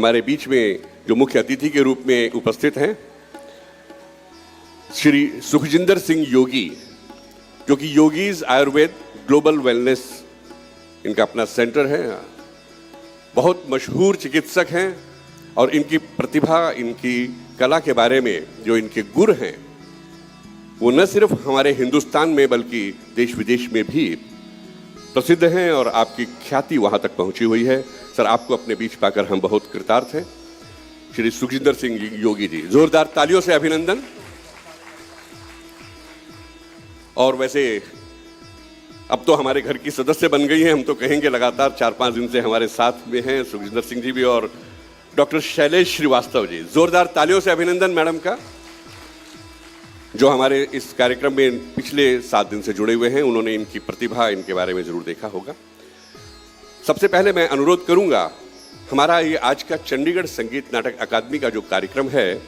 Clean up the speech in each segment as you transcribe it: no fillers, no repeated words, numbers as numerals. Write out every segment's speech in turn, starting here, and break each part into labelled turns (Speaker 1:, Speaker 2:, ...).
Speaker 1: हमारे बीच में जो मुख्य अतिथि के रूप में उपस्थित हैं श्री सुखजिंदर सिंह योगी, जो कि योगीज आयुर्वेद ग्लोबल वेलनेस इनका अपना सेंटर है। बहुत मशहूर चिकित्सक हैं और इनकी प्रतिभा, इनकी कला के बारे में जो इनके गुण हैं वो न सिर्फ हमारे हिंदुस्तान में बल्कि देश विदेश में भी प्रसिद्ध हैं और आपकी ख्याति वहां तक पहुंची हुई है। सर, आपको अपने बीच पाकर हम बहुत कृतार्थ हैं। श्री सुखजिंदर सिंह योगी जी, जोरदार तालियों से अभिनंदन। और वैसे अब तो हमारे घर की सदस्य बन गई हैं, हम तो कहेंगे लगातार 4-5 दिन से हमारे साथ में हैं सुखजिंदर सिंह जी भी और डॉक्टर शैलेश श्रीवास्तव जी। जोरदार तालियों से अभिनंदन मैडम का, जो हमारे इस कार्यक्रम में पिछले 7 दिन से जुड़े हुए हैं। उन्होंने इनकी प्रतिभा, इनके बारे में जरूर देखा होगा। सबसे पहले मैं अनुरोध करूंगा, हमारा ये आज का चंडीगढ़ संगीत नाटक अकादमी का जो कार्यक्रम है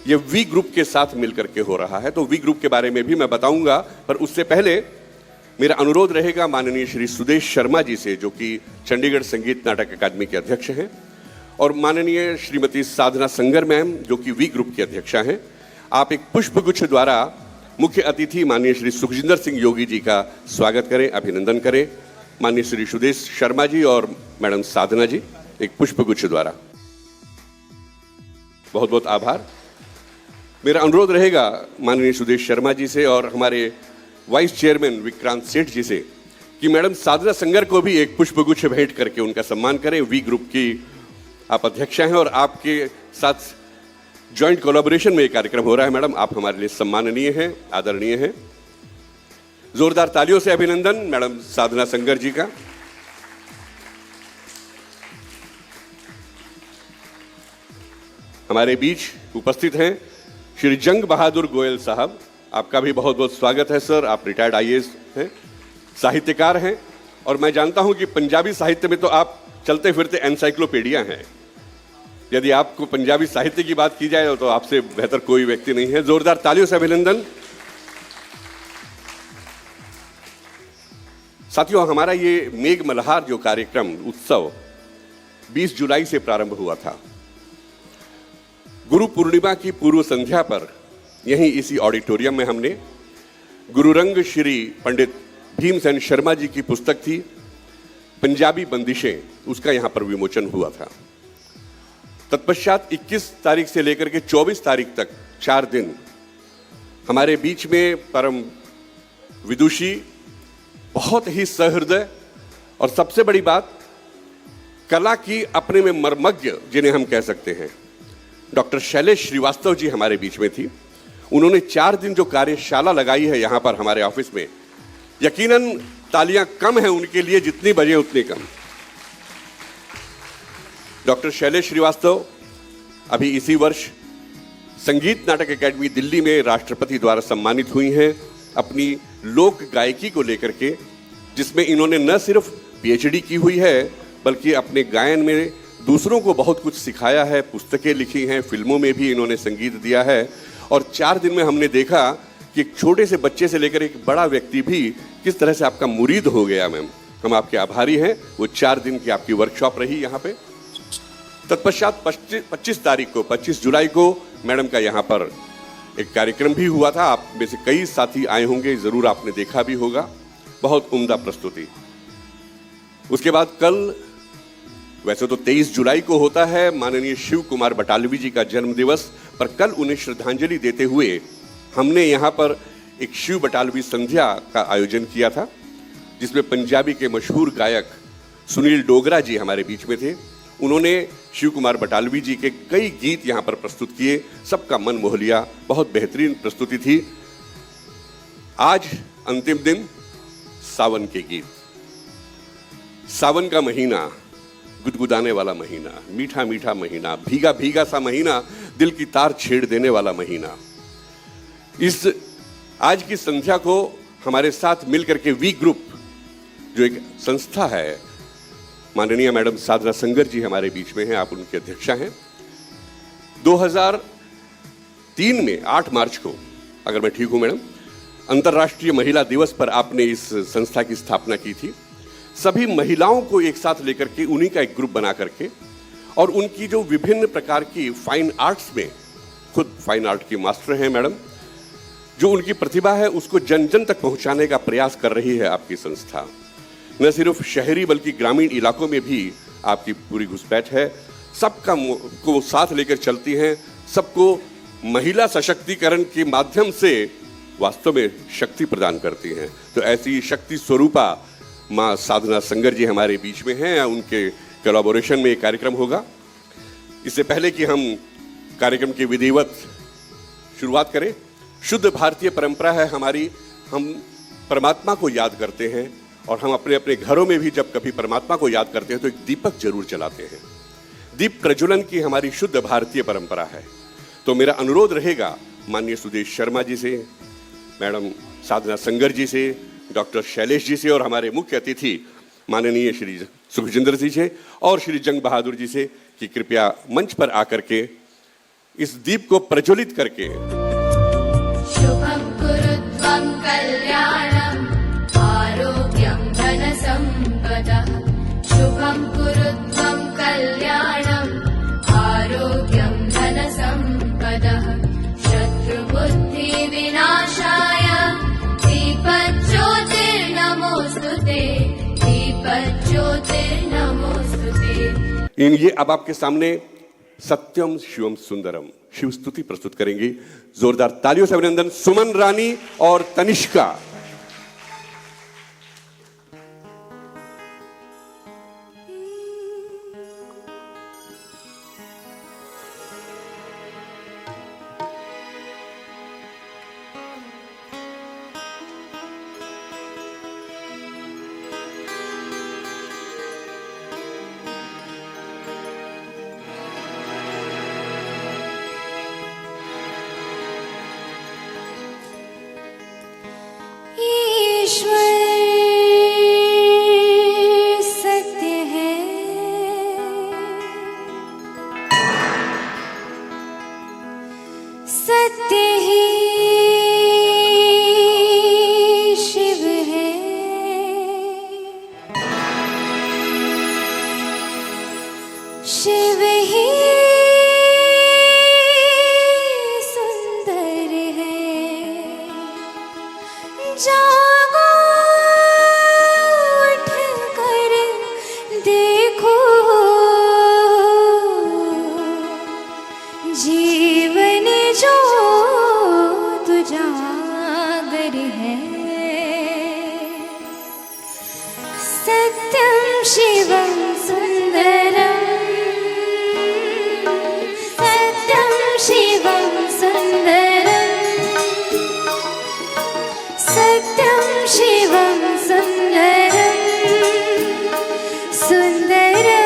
Speaker 1: ये वी ग्रुप के साथ मिलकर के हो रहा है, तो वी ग्रुप के बारे में भी मैं बताऊंगा, पर उससे पहले मेरा अनुरोध रहेगा माननीय श्री सुदेश शर्मा जी से, जो कि चंडीगढ़ संगीत नाटक अकादमी के अध्यक्ष हैं, और माननीय श्रीमती साधना संगर मैम, जो कि वी ग्रुप की अध्यक्षा हैं। आप एक पुष्पगुच्छ द्वारा मुख्य अतिथि माननीय श्री सुखजिंदर सिंह योगी जी का स्वागत करें, अभिनंदन करें। माननीय श्री सुदेश शर्मा जी और मैडम साधना जी, एक पुष्पगुच्छ द्वारा बहुत बहुत आभार। मेरा अनुरोध रहेगा माननीय सुदेश शर्मा जी से और हमारे वाइस चेयरमैन विक्रांत सेठ जी से कि मैडम साधना संगर को भी एक पुष्पगुच्छ भेंट करके उनका सम्मान करें। वी ग्रुप की आप अध्यक्षा हैं और आपके साथ जॉइंट कोलैबोरेशन में ये कार्यक्रम हो रहा है। मैडम, आप हमारे लिए सम्माननीय हैं, आदरणीय हैं। जोरदार तालियों से अभिनंदन मैडम साधना संगर जी का। हमारे बीच उपस्थित हैं श्री जंग बहादुर गोयल साहब, आपका भी बहुत बहुत स्वागत है सर। आप रिटायर्ड आईएएस हैं, साहित्यकार हैं और मैं जानता हूं कि पंजाबी साहित्य में तो आप चलते फिरते एनसाइक्लोपीडिया हैं। यदि आपको पंजाबी साहित्य की बात की जाए तो आपसे बेहतर कोई व्यक्ति नहीं है। जोरदार तालियों से अभिनंदन। साथियों, हमारा ये मेघ मल्हार जो कार्यक्रम उत्सव 20 जुलाई से प्रारंभ हुआ था। गुरु पूर्णिमा की पूर्व संध्या पर यहीं इसी ऑडिटोरियम में हमने गुरुरंग श्री पंडित भीमसेन शर्मा जी की पुस्तक थी पंजाबी बंदिशें, उसका यहां पर विमोचन हुआ था। तत्पश्चात 21 तारीख से लेकर के 24 तारीख तक 4 दिन हमारे बीच में परम विदुषी, बहुत ही सहृदय और सबसे बड़ी बात कला की अपने में मर्मज्ञ जिन्हें हम कह सकते हैं, डॉक्टर शैलेश श्रीवास्तव जी हमारे बीच में थी। उन्होंने 4 दिन जो कार्यशाला लगाई है यहाँ पर हमारे ऑफिस में, यकीनन तालियां कम हैं उनके लिए जितनी बजे उतनी कम। डॉक्टर शैलेश श्रीवास्तव अभी इसी वर्ष संगीत नाटक अकादमी दिल्ली में राष्ट्रपति द्वारा सम्मानित हुई हैं अपनी लोक गायकी को लेकर के, जिसमें इन्होंने न सिर्फ पीएचडी की हुई है बल्कि अपने गायन में दूसरों को बहुत कुछ सिखाया है, पुस्तकें लिखी हैं, फिल्मों में भी इन्होंने संगीत दिया है। और 4 दिन में हमने देखा कि एक छोटे से बच्चे से लेकर एक बड़ा व्यक्ति भी किस तरह से आपका मुरीद हो गया। मैम, हम आपके आभारी हैं। वो 4 दिन की आपकी वर्कशॉप रही यहाँ पे। तत्पश्चात 25 जुलाई को मैडम का यहाँ पर एक कार्यक्रम भी हुआ था। आप में से कई साथी आए होंगे, जरूर आपने देखा भी होगा, बहुत उम्दा प्रस्तुति। उसके बाद कल, वैसे तो 23 जुलाई को होता है माननीय शिव कुमार बटालवी जी का जन्म दिवस, पर कल उन्हें श्रद्धांजलि देते हुए हमने यहाँ पर एक शिव बटालवी संध्या का आयोजन किया था, जिसमें पंजाबी के मशहूर गायक सुनील डोगरा जी हमारे बीच में थे। उन्होंने शिव कुमार बटालवी जी के कई गीत यहाँ पर प्रस्तुत किए, सबका मन मोह लिया, बहुत बेहतरीन प्रस्तुति थी। आज अंतिम दिन सावन के गीत, सावन का महीना, गुदगुदाने वाला महीना, मीठा मीठा महीना, भीगा भीगा सा महीना, दिल की तार छेड़ देने वाला महीना। इस आज की संध्या को हमारे साथ मिलकर के वी ग्रुप जो एक संस्था है, माननीय मैडम साधना संगर जी हमारे बीच में हैं, आप उनके अध्यक्षा हैं। 2003 में 8 मार्च को, अगर मैं ठीक हूं मैडम, अंतर्राष्ट्रीय महिला दिवस पर आपने इस संस्था की स्थापना की थी। सभी महिलाओं को एक साथ लेकर के उन्हीं का एक ग्रुप बना करके और उनकी जो विभिन्न प्रकार की फाइन आर्ट्स में, खुद फाइन आर्ट की मास्टर हैं मैडम, जो उनकी प्रतिभा है उसको जन जन तक पहुंचाने का प्रयास कर रही है आपकी संस्था। न सिर्फ शहरी बल्कि ग्रामीण इलाकों में भी आपकी पूरी घुसपैठ है। सबका को साथ लेकर चलती हैं, सबको महिला सशक्तिकरण के माध्यम से वास्तव में शक्ति प्रदान करती हैं। तो ऐसी शक्ति स्वरूपा माँ साधना संगर जी हमारे बीच में हैं। उनके कोलैबोरेशन में एक कार्यक्रम होगा। इससे पहले कि हम कार्यक्रम की विधिवत शुरुआत करें, शुद्ध भारतीय परंपरा है हमारी, हम परमात्मा को याद करते हैं और हम अपने अपने घरों में भी जब कभी परमात्मा को याद करते हैं तो एक दीपक जरूर जलाते हैं। दीप प्रज्वलन की हमारी शुद्ध भारतीय परंपरा है। तो मेरा अनुरोध रहेगा माननीय सुदेश शर्मा जी से, मैडम साधना संगर जी से, डॉक्टर शैलेश जी से और हमारे मुख्य अतिथि माननीय श्री सुखजिंदर जी से और श्री जंग बहादुर जी से कि कृपया मंच पर आकर के इस दीप को प्रज्वलित करके
Speaker 2: शुभं कुरुत्वं कल्याणं आरोग्यं धनसम्पदः। शुभं कुरुत्वं कल्याणं आरोग्यं धनसम्पदः। शत्रुबुद्धिविनाशाय दीपज्योतिर्नमोस्तुते, दीपज्योतिर्नमोस्तुते।
Speaker 1: ये अब आपके सामने सत्यम शिवम सुंदरम शिव स्तुति प्रस्तुत करेंगी। जोरदार तालियों से अभिनंदन सुमन रानी और तनिष्का।
Speaker 2: सत्य ही शिव है, शिव ही सुंदर है। जागो उठ कर देखो, जीवन जो तुजागर है। सत्यं शिवं सुंदरं, सत्यं शिवं सुंदरं, सत्यं शिवं सुंदरं, सुंदरं।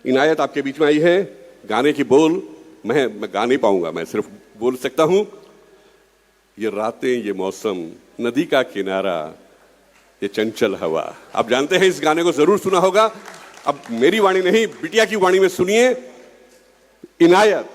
Speaker 1: इनायत आपके बीच में आई है। गाने की बोल मैं गा नहीं पाऊंगा, मैं सिर्फ बोल सकता हूं। ये रातें, ये मौसम, नदी का किनारा, ये चंचल हवा। आप जानते हैं इस गाने को जरूर सुना होगा। अब मेरी वाणी नहीं, बिटिया की वाणी में सुनिए इनायत।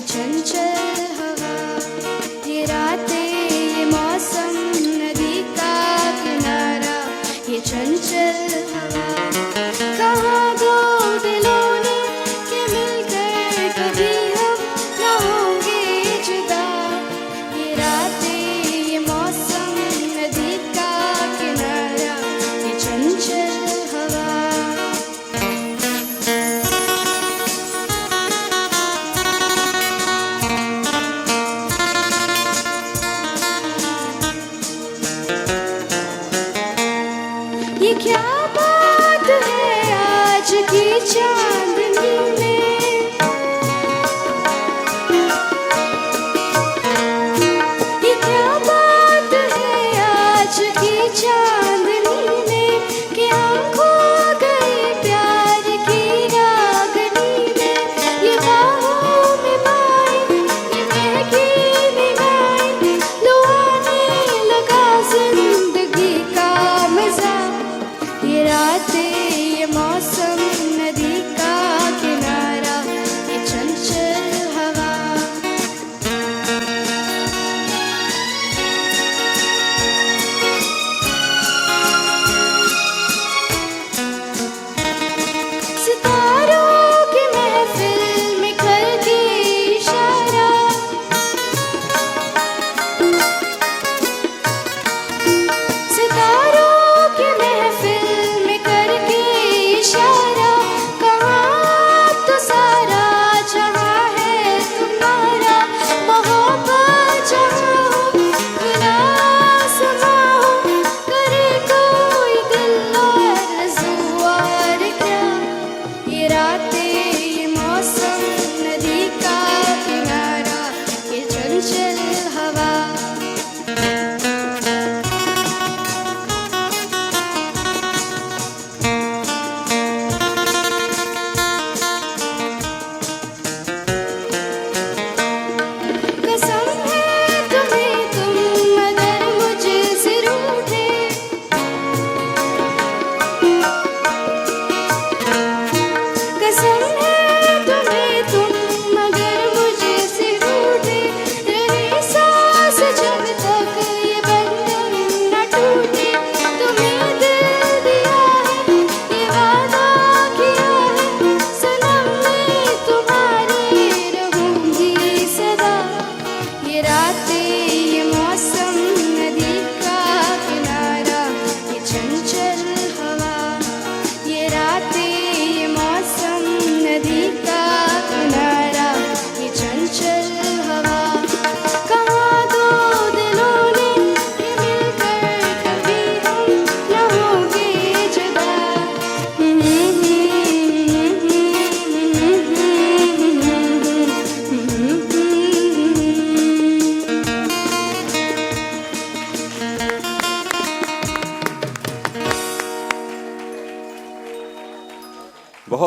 Speaker 2: चंचल हवा, ये रातें, ये मौसम, नदी का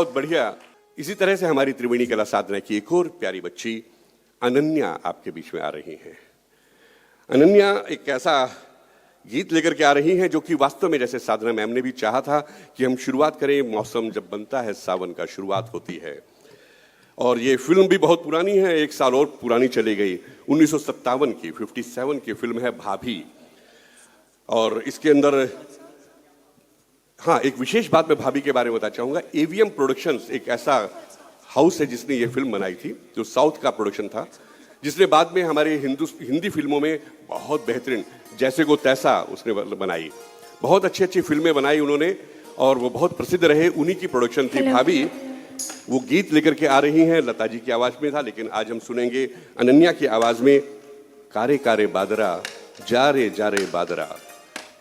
Speaker 1: बहुत बढ़िया। इसी तरह से हमारी त्रिवेणी कला साधना की एक और प्यारी बच्ची अनन्या आपके बीच में आ रही हैं। अनन्या एक ऐसा गीत लेकर के आ रही हैं जो कि वास्तव में, जैसे साधना मैम ने भी चाहा था कि हम शुरुआत करें, मौसम जब बनता है सावन का, शुरुआत होती है। और ये फिल्म भी बहुत पुरानी है, एक साल और पुरानी चली गई, 1957 की, 57 की फिल्म है भाभी। और इसके अंदर हाँ, एक विशेष बात मैं भाभी के बारे में बताना चाहूंगा। एवीएम प्रोडक्शंस एक ऐसा हाउस है जिसने ये फिल्म बनाई थी, जो साउथ का प्रोडक्शन था, जिसने बाद में हमारे हिंदी फिल्मों में बहुत बेहतरीन, जैसे को तैसा उसने बनाई, बहुत अच्छी अच्छी फिल्में बनाई उन्होंने, और वो बहुत प्रसिद्ध रहे। उन्हीं की प्रोडक्शन थी भाभी। वो गीत लेकर के आ रही हैं, लता जी की आवाज में था, लेकिन आज हम सुनेंगे अनन्या की आवाज में। कारे कारे बादरा, जा रे बादरा,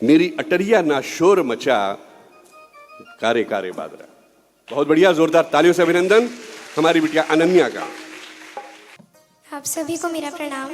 Speaker 1: मेरी अटरिया ना शोर मचा, कारे कारे बादरा। बहुत बढ़िया, जोरदार तालियों से अभिनंदन हमारी बिटिया अनन्या का।
Speaker 2: आप सभी को मेरा प्रणाम।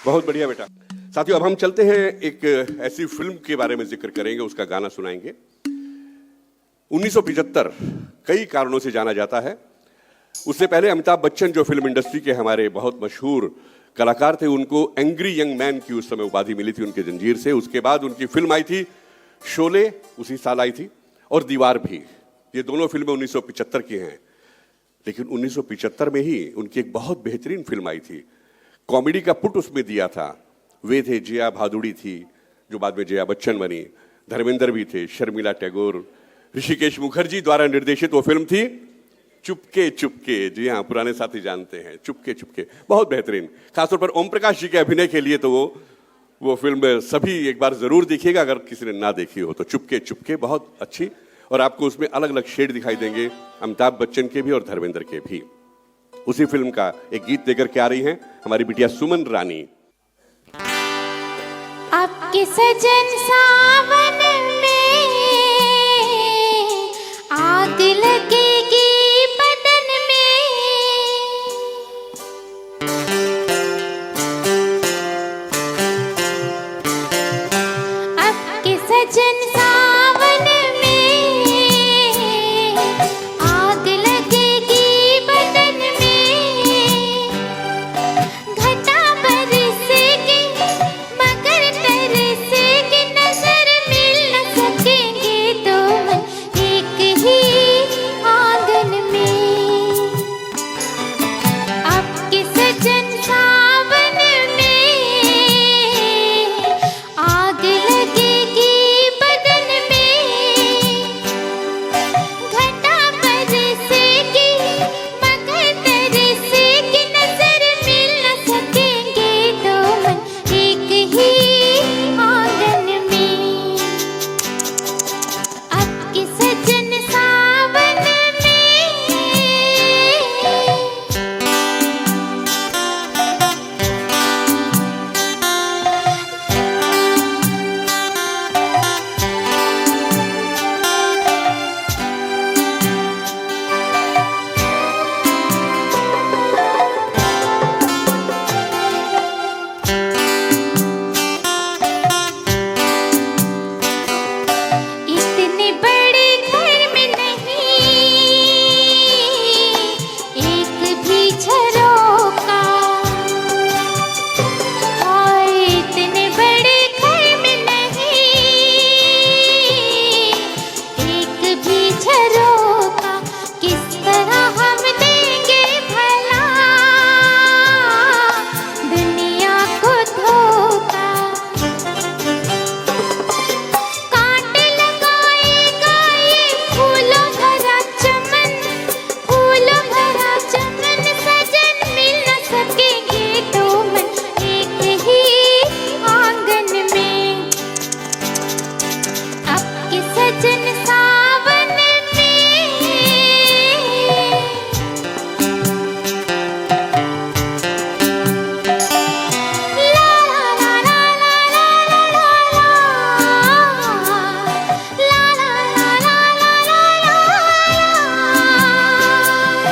Speaker 1: बहुत बढ़िया बेटा। साथियों, अब हम चलते हैं एक ऐसी फिल्म के बारे में जिक्र करेंगे, उसका गाना सुनाएंगे। 1975 कई कारणों से जाना जाता है। उससे पहले अमिताभ बच्चन जो फिल्म इंडस्ट्री के हमारे बहुत मशहूर कलाकार थे, उनको एंग्री यंग मैन की उस समय उपाधि मिली थी उनके जंजीर से। उसके बाद उनकी फिल्म आई थी शोले, उसी साल आई थी, और दीवार भी। ये दोनों फिल्में 1975 की हैं। लेकिन 1975 में ही उनकी एक बहुत बेहतरीन फिल्म आई थी, कॉमेडी का पुट उसमें दिया था। वे थे जया भादुड़ी थी, जो बाद में जया बच्चन बनी, धर्मेंद्र भी थे, शर्मिला टैगोर, ऋषिकेश मुखर्जी द्वारा निर्देशित वो फिल्म थी चुपके चुपके। जी हाँ, पुराने साथी जानते हैं, चुपके चुपके, बहुत बेहतरीन। खासतौर पर ओम प्रकाश जी के अभिनय के लिए तो वो फिल्म सभी एक बार जरूर देखिएगा, अगर किसी ने ना देखी हो तो। चुपके चुपके बहुत अच्छी, और आपको उसमें अलग अलग शेड दिखाई देंगे, अमिताभ बच्चन के भी और धर्मेंद्र के भी। उसी फिल्म का एक गीत लेकर के आ रही हैं हमारी बिटिया सुमन रानी।
Speaker 2: आपके सजन सावन में आग लगेगी बदन में, आपके सजन सावन में आग लगेगी बदन में, घटा बरसेगी मगर तरसेगी, नजर मिल न सकेंगे दो मन एक ही आंगन में। आपके सजन सावन में आग लगेगी बदन में, घटा बरसेगी मगर तरसेगी, नजर मिल न सकेंगे दो मन एक ही आंगन में। आपके सजन सावन में इतने बड़े घर में नहीं एक भी झरोका, हाय इतने बड़े घर में नहीं एक भी झरोका, किस तरह हम देंगे भला दुनिया को धोखा। कांटे लगाएगा ये फूलों भरा चमन, फूलों भरा चमन, सजन मिल न सकेंगे दो मन एक ही आंगन में। आपके सजन सावन में ला ला ला ला ला ला ला ला ला ला ला।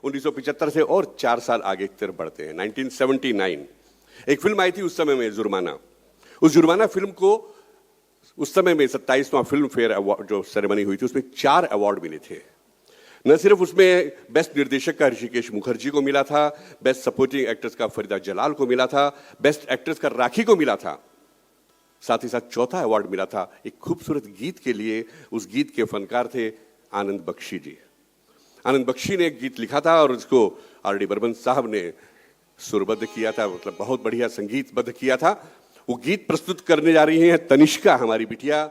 Speaker 1: 1975 से और 4 साल आगे की तरफ बढ़ते हैं। 1979 एक फिल्म आई थी उस समय में, जुर्माना। उस जुर्माना फिल्म को उस समय में 27वां फिल्म फेयर अवार्ड जो सेरेमनी हुई थी, उसमें 4 अवार्ड मिले थे। न सिर्फ उसमें बेस्ट निर्देशक का ऋषिकेश मुखर्जी को मिला था, बेस्ट सपोर्टिंग एक्ट्रेस का फरीदा जलाल को मिला था, बेस्ट एक्ट्रेस का राखी को मिला था, साथ ही साथ चौथा अवार्ड मिला था एक खूबसूरत गीत के लिए। उस गीत के फनकार थे आनंद बख्शी जी। आनंद बख्शी ने एक गीत लिखा था और उसको आर.डी. बर्मन साहब ने सुरबद्ध किया था, मतलब बहुत बढ़िया संगीतबद्ध किया था। वो गीत प्रस्तुत करने जा रही हैं तनिष्का, हमारी बिटिया।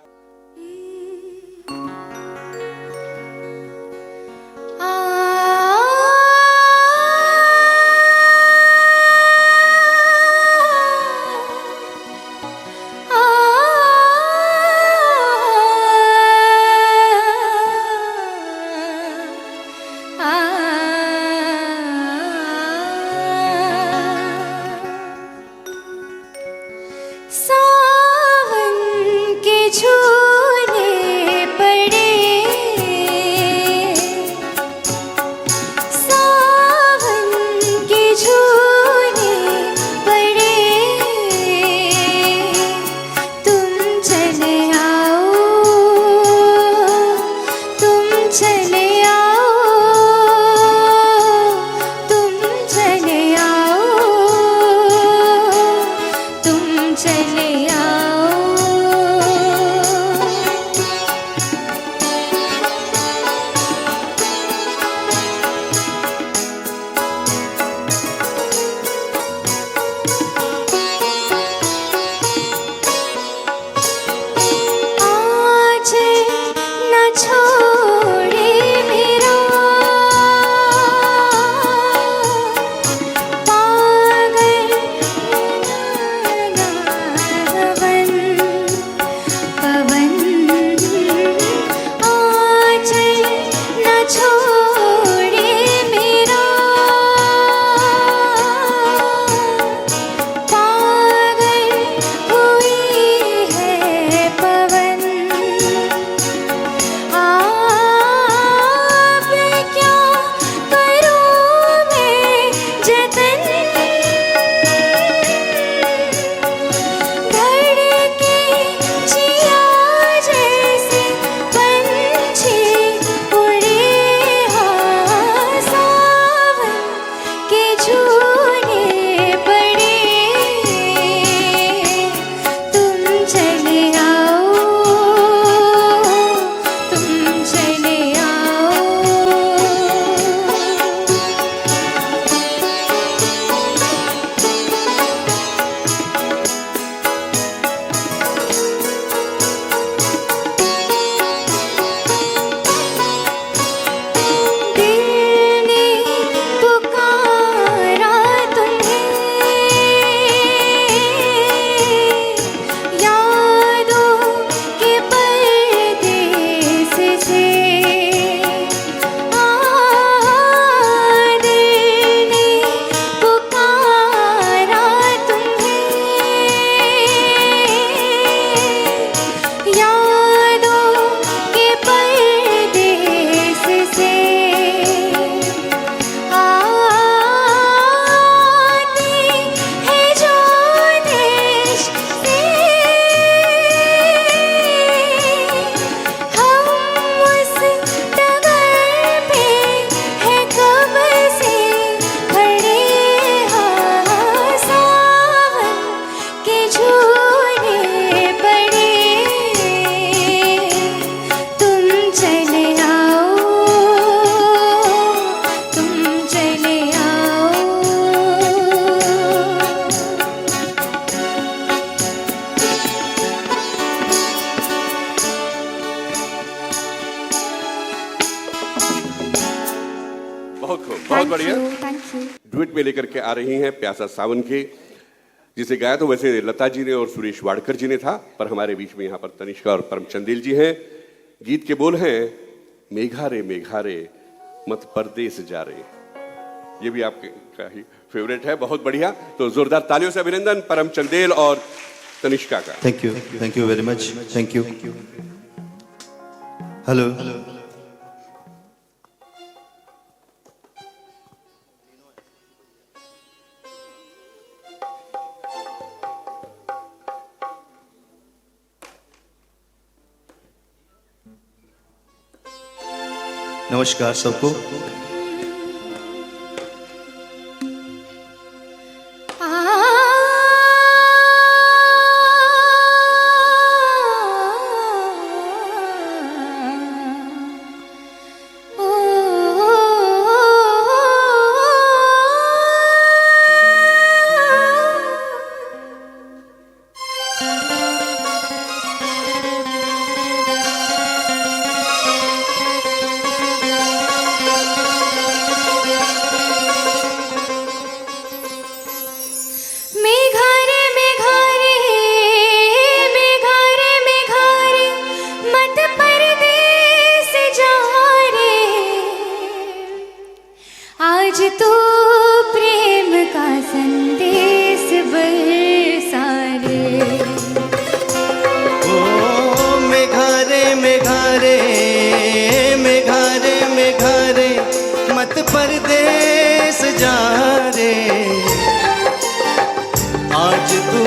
Speaker 1: बहुत बढ़िया।
Speaker 2: Thank you.
Speaker 1: डुएट में लेकर के आ रही हैं प्यासा सावन के, जिसे गाया तो वैसे लता जी ने और सुरेश वाडकर जी ने था, पर हमारे बीच में यहाँ पर तनिष्का और परम चंदेल जी हैं। गीत के बोल हैं मेघारे मत परदेस जा रे। ये भी आपका ही फेवरेट है, बहुत बढ़िया। तो जोरदार तालियों से अभिनंदन परम चंदेल और तनिष्का का।
Speaker 3: Thank you very much, thank you. Hello नमस्कार सबको।
Speaker 2: मेघारे मेघारे मेघारे मेघारे मत परदेस जा रे, आज तो प्रेम का संदेश बरसा रे।
Speaker 3: ओ मेघारे मेघारे मेघारे मेघारे मत परदेस जा रे, आज तू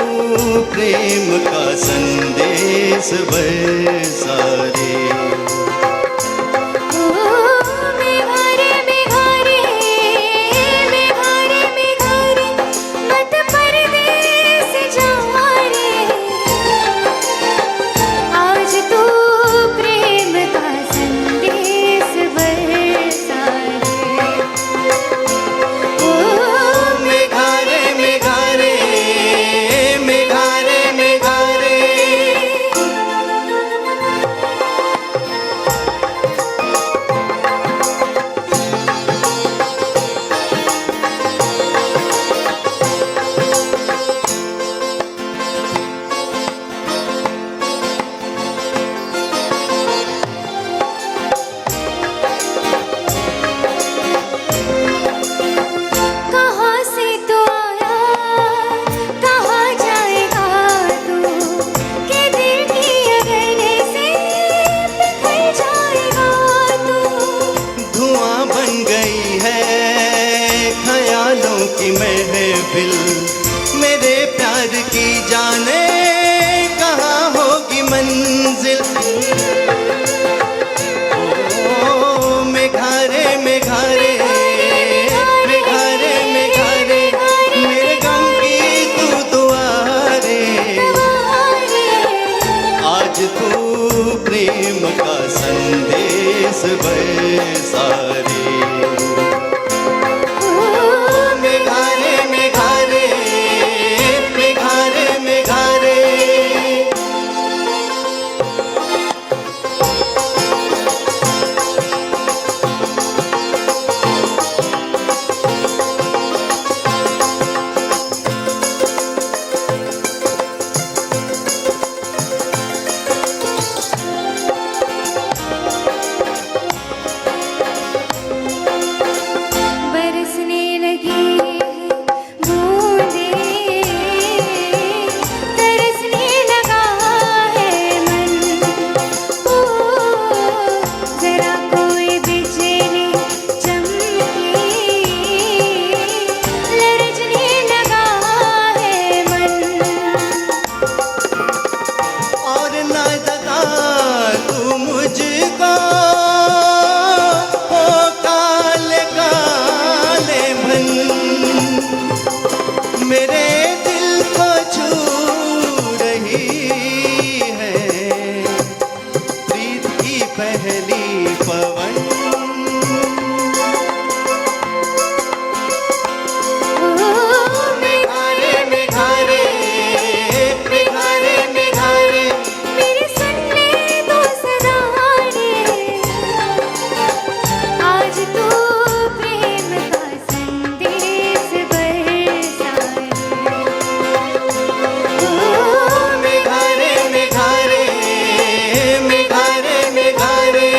Speaker 3: प्रेम का संदेश बरसा रे।
Speaker 2: ओ मेघारे मेघारे मेघारे मेघारे मत परदेस जा रे, आज तो प्रेम का संदेश बरसा रे। ओ
Speaker 3: मेघारे मेघारे मेघारे मेघारे
Speaker 2: कहाँ से तो आया कहाँ जाएगा तू, के दिल की अगने से बिखर जाएगा तू।
Speaker 3: धुआं बन गई है ख्यालों की महफिल, मेरे प्यार की जाने कहाँ होगी मंजिल। ओ मेघारे मेघारे मेघारे मेघारे मेरे गम की तू दुआ रे, आज तू प्रेम का संदेश बरसा रे।
Speaker 2: ओ
Speaker 3: मेघारे मेघारे मेघारे मेघारे
Speaker 2: बरसने लगी बूंदें, तरसने लगा है मन। ओ जरा कोई बिजली चमके, लरजने लगा है मन।
Speaker 3: और न जगा तू मुझको हो काले काले मन, मेरे दिल को छू रही है प्रीत की पहली पवन।
Speaker 2: ओ
Speaker 3: मेघारे मेघारे मेघारे मेघारे
Speaker 2: मेरे सुन ले तो सदा रे, आज तो प्रेम का संदेश बरसा रे। ओ
Speaker 3: मेघारे मेघारे मेघारे मेघारे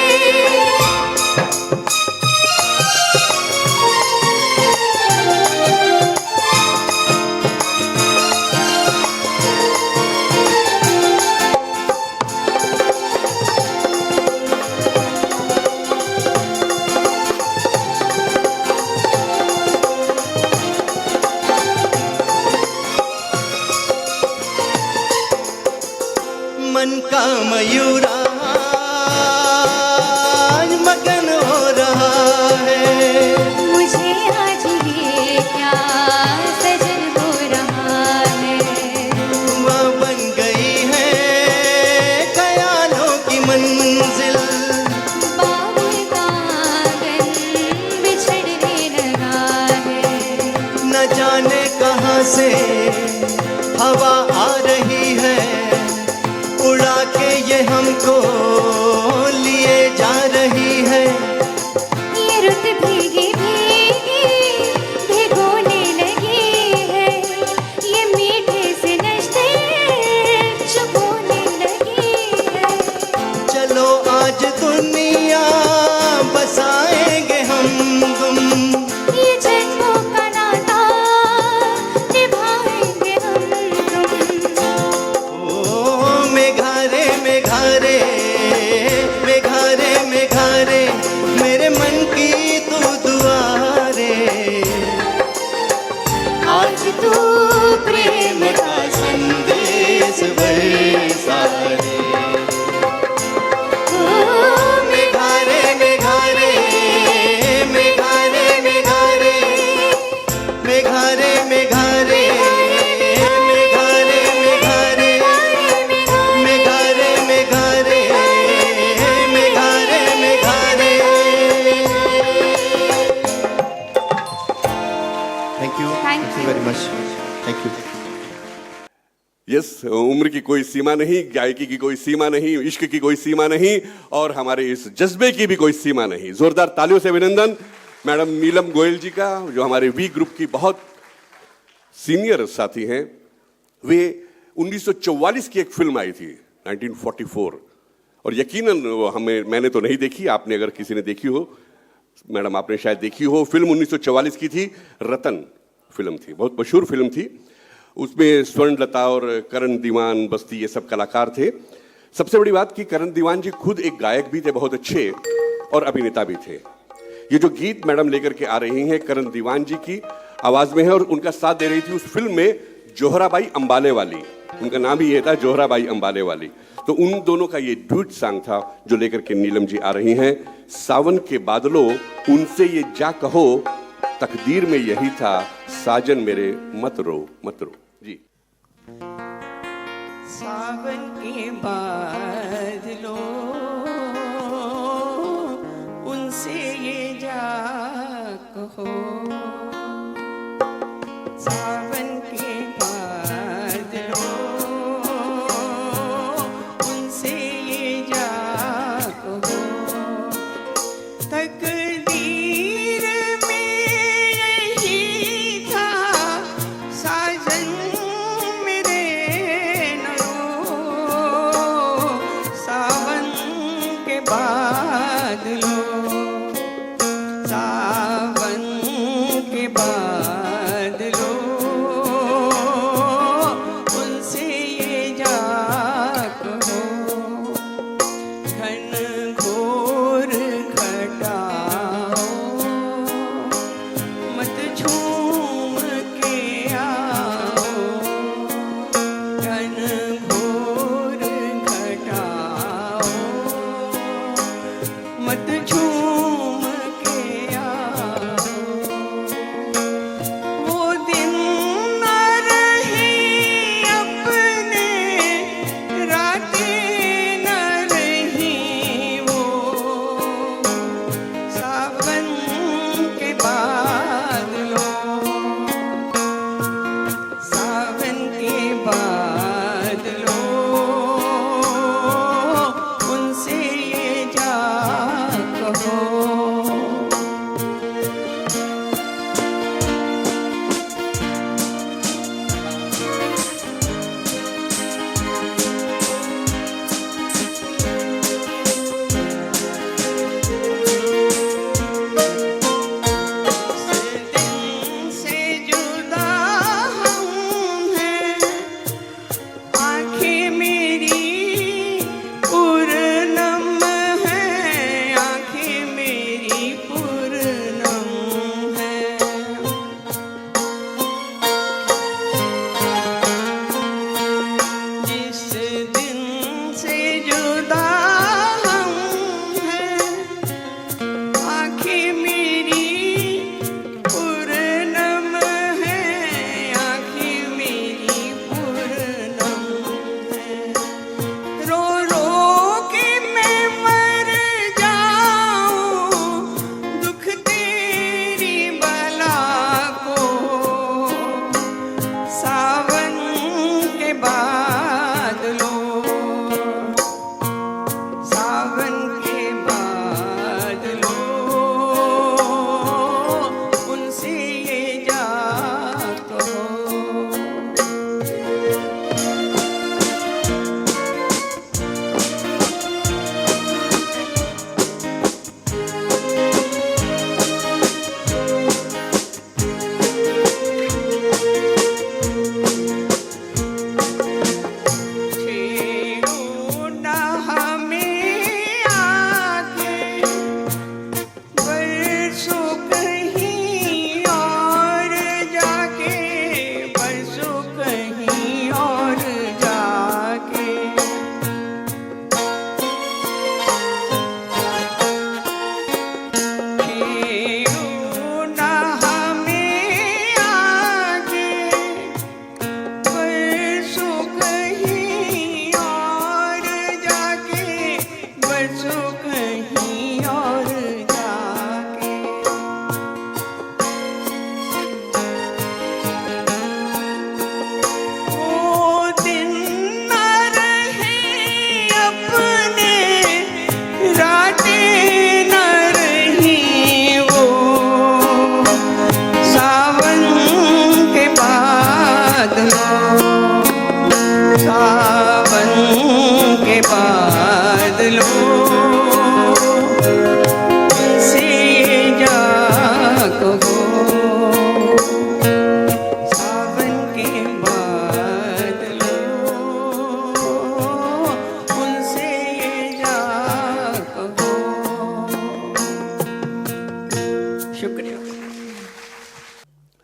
Speaker 3: आज दुनिया बसाएंगे हम तुम
Speaker 2: ये जन्मों का नाता निभाएंगे हम तुम।
Speaker 3: ओ मेघारे मेघारे मेघारे मेघारे मेरे मन की तू दुआ रे आज तू प्रेम का संदेश बरसा रे मेघारे मेघारे मेघारे मेघारे मेघारे मेघारे मेघारे मेघारे मेघारे मेघारे मेघारे मेघारे। Thank you very much, thank you.
Speaker 1: Yes, उम्र की कोई सीमा नहीं, गायकी की कोई सीमा नहीं, इश्क की कोई सीमा नहीं और हमारे इस जज्बे की भी कोई सीमा नहीं। जोरदार तालियों से अभिनंदन मैडम नीलम गोयल जी का, जो हमारे वी ग्रुप की बहुत सीनियर साथी हैं। वे 1944 की एक फिल्म आई थी 1944 और यकीनन वो मैंने तो नहीं देखी, आपने अगर किसी ने देखी हो, मैडम आपने शायद देखी हो। फिल्म 1944 की थी, रतन फिल्म थी, बहुत मशहूर फिल्म थी। उसमें स्वर्णलता और करण दीवान बस्ती ये सब कलाकार थे। सबसे बड़ी बात कि करण दीवान जी खुद एक गायक भी थे, बहुत अच्छे, और अभिनेता भी थे। ये जो गीत मैडम लेकर के आ रही हैं करण दीवान जी की आवाज में है और उनका साथ दे रही थी उस फिल्म में जोहराबाई अंबाले वाली, उनका नाम ही ये था जोहराबाई अंबाले वाली। तो उन दोनों का ये ड्यूट सॉन्ग था जो लेकर के नीलम जी आ रही हैं। सावन के बादलों उनसे ये जा कहो, तकदीर में यही था साजन मेरे मत रो जी।
Speaker 4: सावन के बादलों उनसे ये जा कहो, सावन के बादलों उनसे ये जा कहो, तकदीर में यही था साजन मेरे न रो, सावन के बादलों, सावन के बादलों उनसे ये जा कहो, घन घोर घटाओ मत झूम के आओ, घन घोर घटाओ मत झूम के आओ, वो दिन न रही अपने रातें न रही वो, सावन के बादलों, सावन के बादलों उनसे ये जा कहो।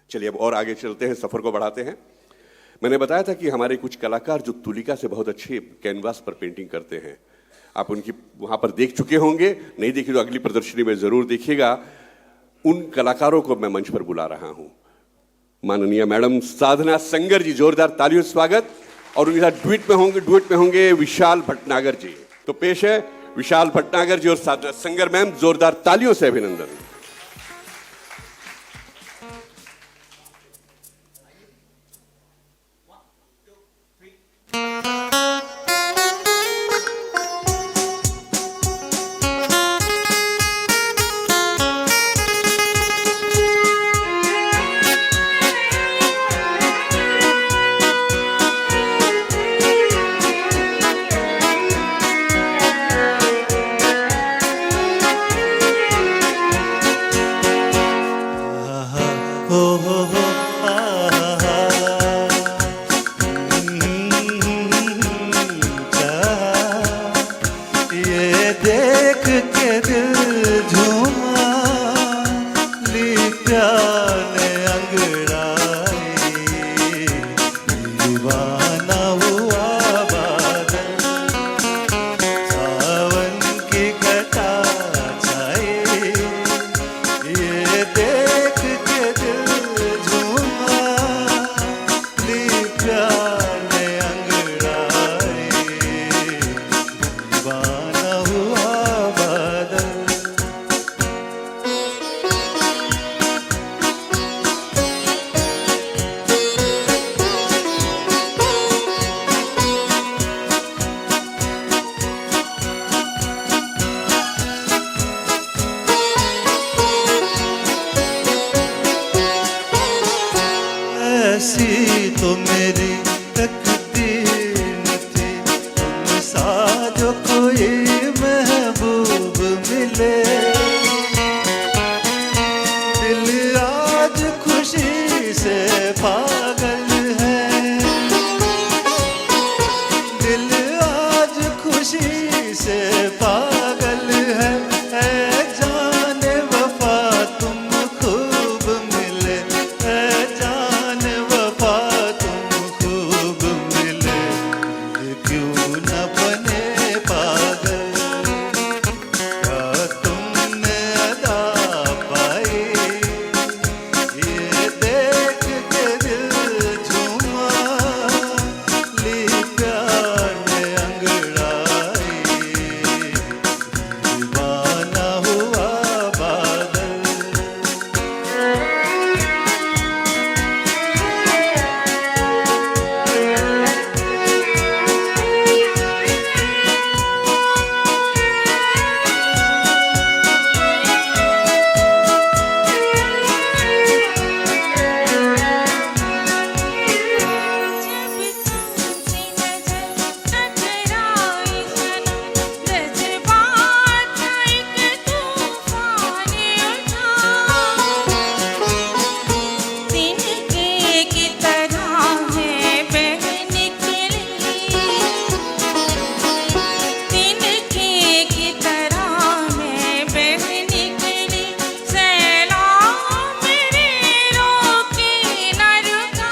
Speaker 1: चलिए अब और आगे चलते हैं, सफर को बढ़ाते हैं। मैंने बताया था कि हमारे कुछ कलाकार जो तुलिका से बहुत अच्छे कैनवास पर पेंटिंग करते हैं, आप उनकी वहां पर देख चुके होंगे, नहीं देखी तो अगली प्रदर्शनी में जरूर देखिएगा। उन कलाकारों को मैं मंच पर बुला रहा हूं। माननीय मैडम साधना संगर जी, जोरदार तालियों से स्वागत। और उनके साथ डुएट में होंगे विशाल भटनागर जी। तो पेश है विशाल भटनागर जी और साधना संगर मैम, जोरदार तालियों से अभिनंदन।
Speaker 3: ये देख के दिल झूमा, ली प्यार ने अंगड़ाई, दीवाना हुआ बादल, सावन की घटा छाई। ये देख के दिल झूमा, ली प्यार ने अंगड़ाई, दीवाना हुआ बादल। ऐसी तो मेरी तकदीर न थी, तुम सा जो कोई महबूब मिले। दिल आज खुशी से पागल है, दिल आज खुशी से पागल है। ऐ जाने वफा तुम खूब मिले, ऐ जाने वफा तुम खूब मिले। दिल क्यों न बने पागल, क्या तुमने अदा पाई। ये देख के दिल झूमा, ली प्यार ने अंगड़ाई, दीवाना हुआ बादल।
Speaker 2: जब तुमसे नजर टकराई सनम, जज्बात का एक तूफान उठा। तिनके की तरह है बह निकली, तिनके की तरह है बह निकली। सैलाब मेरे रोके न रुका,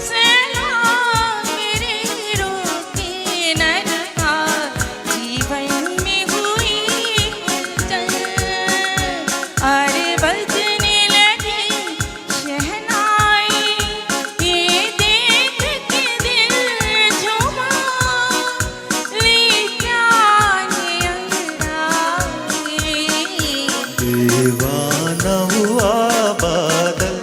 Speaker 2: सैलाब मेरे रोके न रुका। जीवन में हुई हलचल और बजने लगी शहनाई। ये देख के दिल झूमा, ली प्यार ने अंगड़ाई,
Speaker 3: दीवाना हुआ बादल।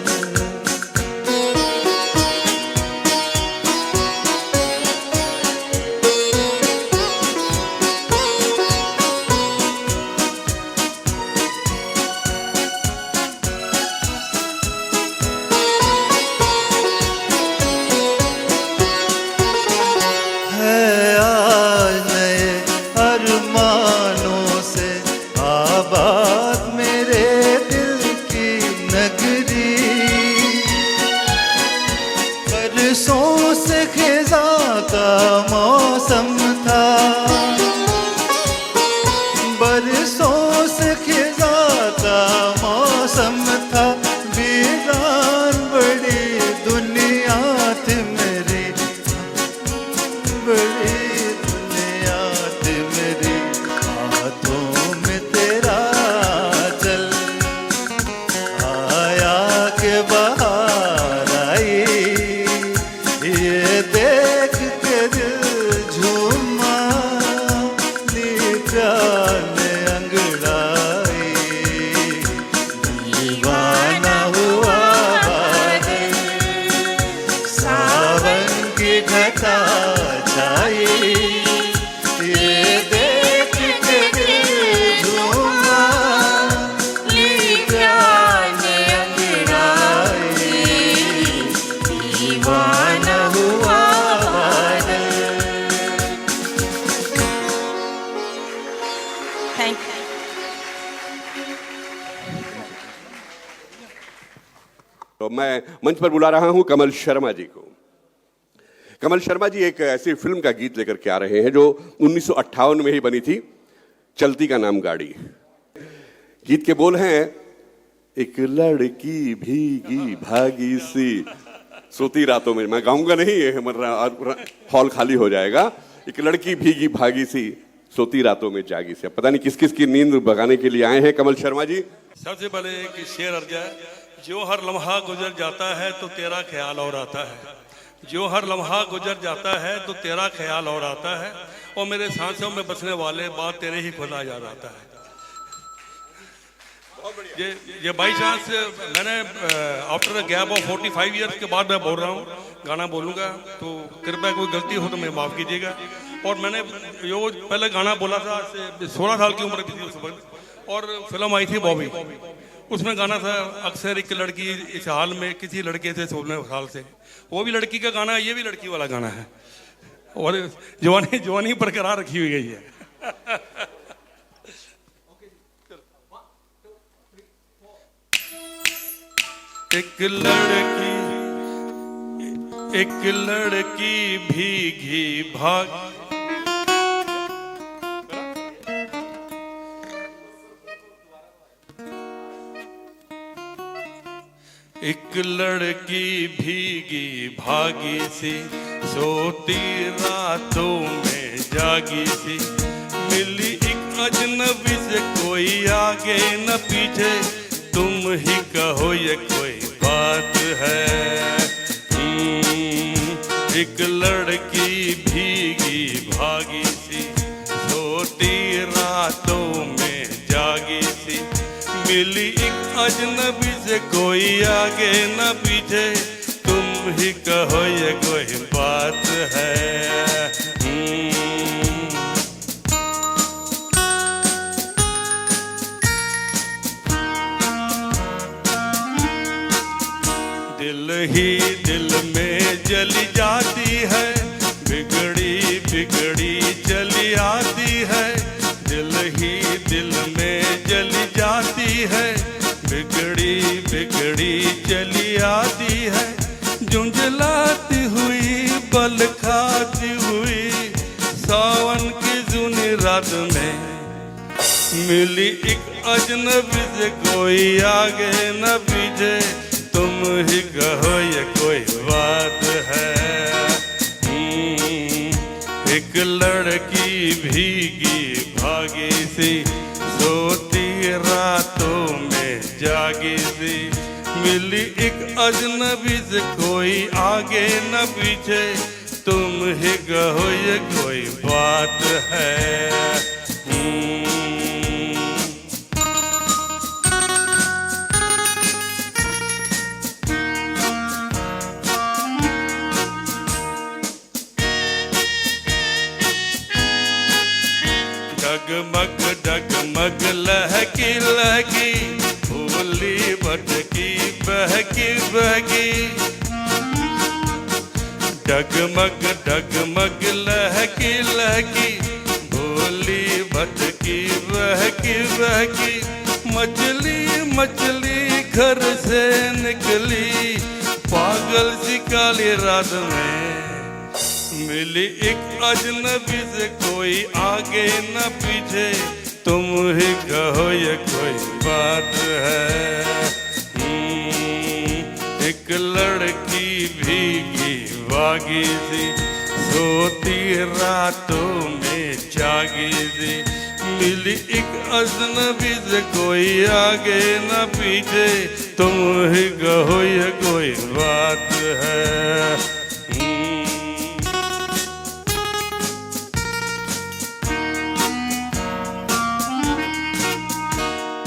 Speaker 3: है आज नए अरमानों से आबाद मेरे दिल की नगरी। बरसों से खिज़ां का मौसम था, बरसों से खिज़ां का मौसम था। वीरान बड़ी
Speaker 1: तो मैं मंच पर बुला रहा हूं कमल शर्मा जी को। कमल शर्मा जी एक ऐसी फिल्म का गीत लेकर के आ रहे हैं जो 1958 में ही बनी थी, चलती का नाम गाड़ी। गीत के बोल हैं, एक लड़की भीगी भागी सी सोती रातों में। मैं गाऊंगा नहीं, हॉल खाली हो जाएगा। एक लड़की भीगी भागी सी सोती रातों में जागी सी। पता नहीं किस किस की नींद भगाने के लिए आए हैं कमल शर्मा जी।
Speaker 5: सबसे पहले एक शेर अर्ज है, जो हर लम्हा गुजर जाता है तो तेरा ख्याल और आता है। जो हर लम्हा गुजर जाता है तो तेरा ख्याल और आता है, और मेरे सांसों में बसने वाले बात तेरे ही खुदा याद आता है। ये बाई चांस मैंने आफ्टर गैप ऑफ 45 ईयर्स के बाद मैं बोल रहा हूँ, गाना बोलूँगा तो कृपया कोई गलती हो तो मैं माफ़ कीजिएगा। और मैंने जो पहले गाना बोला था 16 साल की उम्र की थी उस वक्त, और फिल्म आई थी बॉबी। उसमें गाना था, अक्सर एक लड़की इस हाल में किसी लड़के से 16 साल से। वो भी लड़की का गाना है, ये भी लड़की वाला गाना है, और जवानी जवानी बरकरार रखी हुई गई है। एक लड़की भीगी भाग एक लड़की भीगी भागी सी सोती रातों में जागी सी, मिली एक अजनबी से कोई आगे न पीछे, तुम ही कहो ये कोई बात है। एक लड़की भीगी भागी सी सोती रातों में जागी सी, मिली एक अजनबी से कोई आगे न पीछे, तुम ही कहो ये कोई बात है। दिल ही दिल में जली जाती है, बिगड़ी बिगड़ी चली आती है। दिल ही दिल में जली जाती है, बिगड़ी बिगड़ी चली आती है। झुंझलाती हुई बल खाती हुई सावन की जूनी रात में, मिली एक अजनबी से कोई आगे न पीछे, तुम ही कहो ये कोई बात है। एक लड़की भीगी भागी सी सोती रातों में जागी सी, मिली एक अजनबी से कोई आगे न पीछे, तुम ही कहो ये कोई बात है। डगमग डगमग लहकी लहकी फूली भटकी बहकी बहकी, डगमग डगमग लहकी लहकी भूली भटकी बहकी बहकी। मछली मछली घर से निकली पागल सी काली रात में, मिली एक अजनबी से कोई आगे न पीछे, तुम ही कहो ये कोई बात है। एक लड़की भीगी भागी सी सोती रातों में जागी सी, मिली एक अजनबी से कोई आगे न पीछे, तुम ही कहो ये कोई बात है।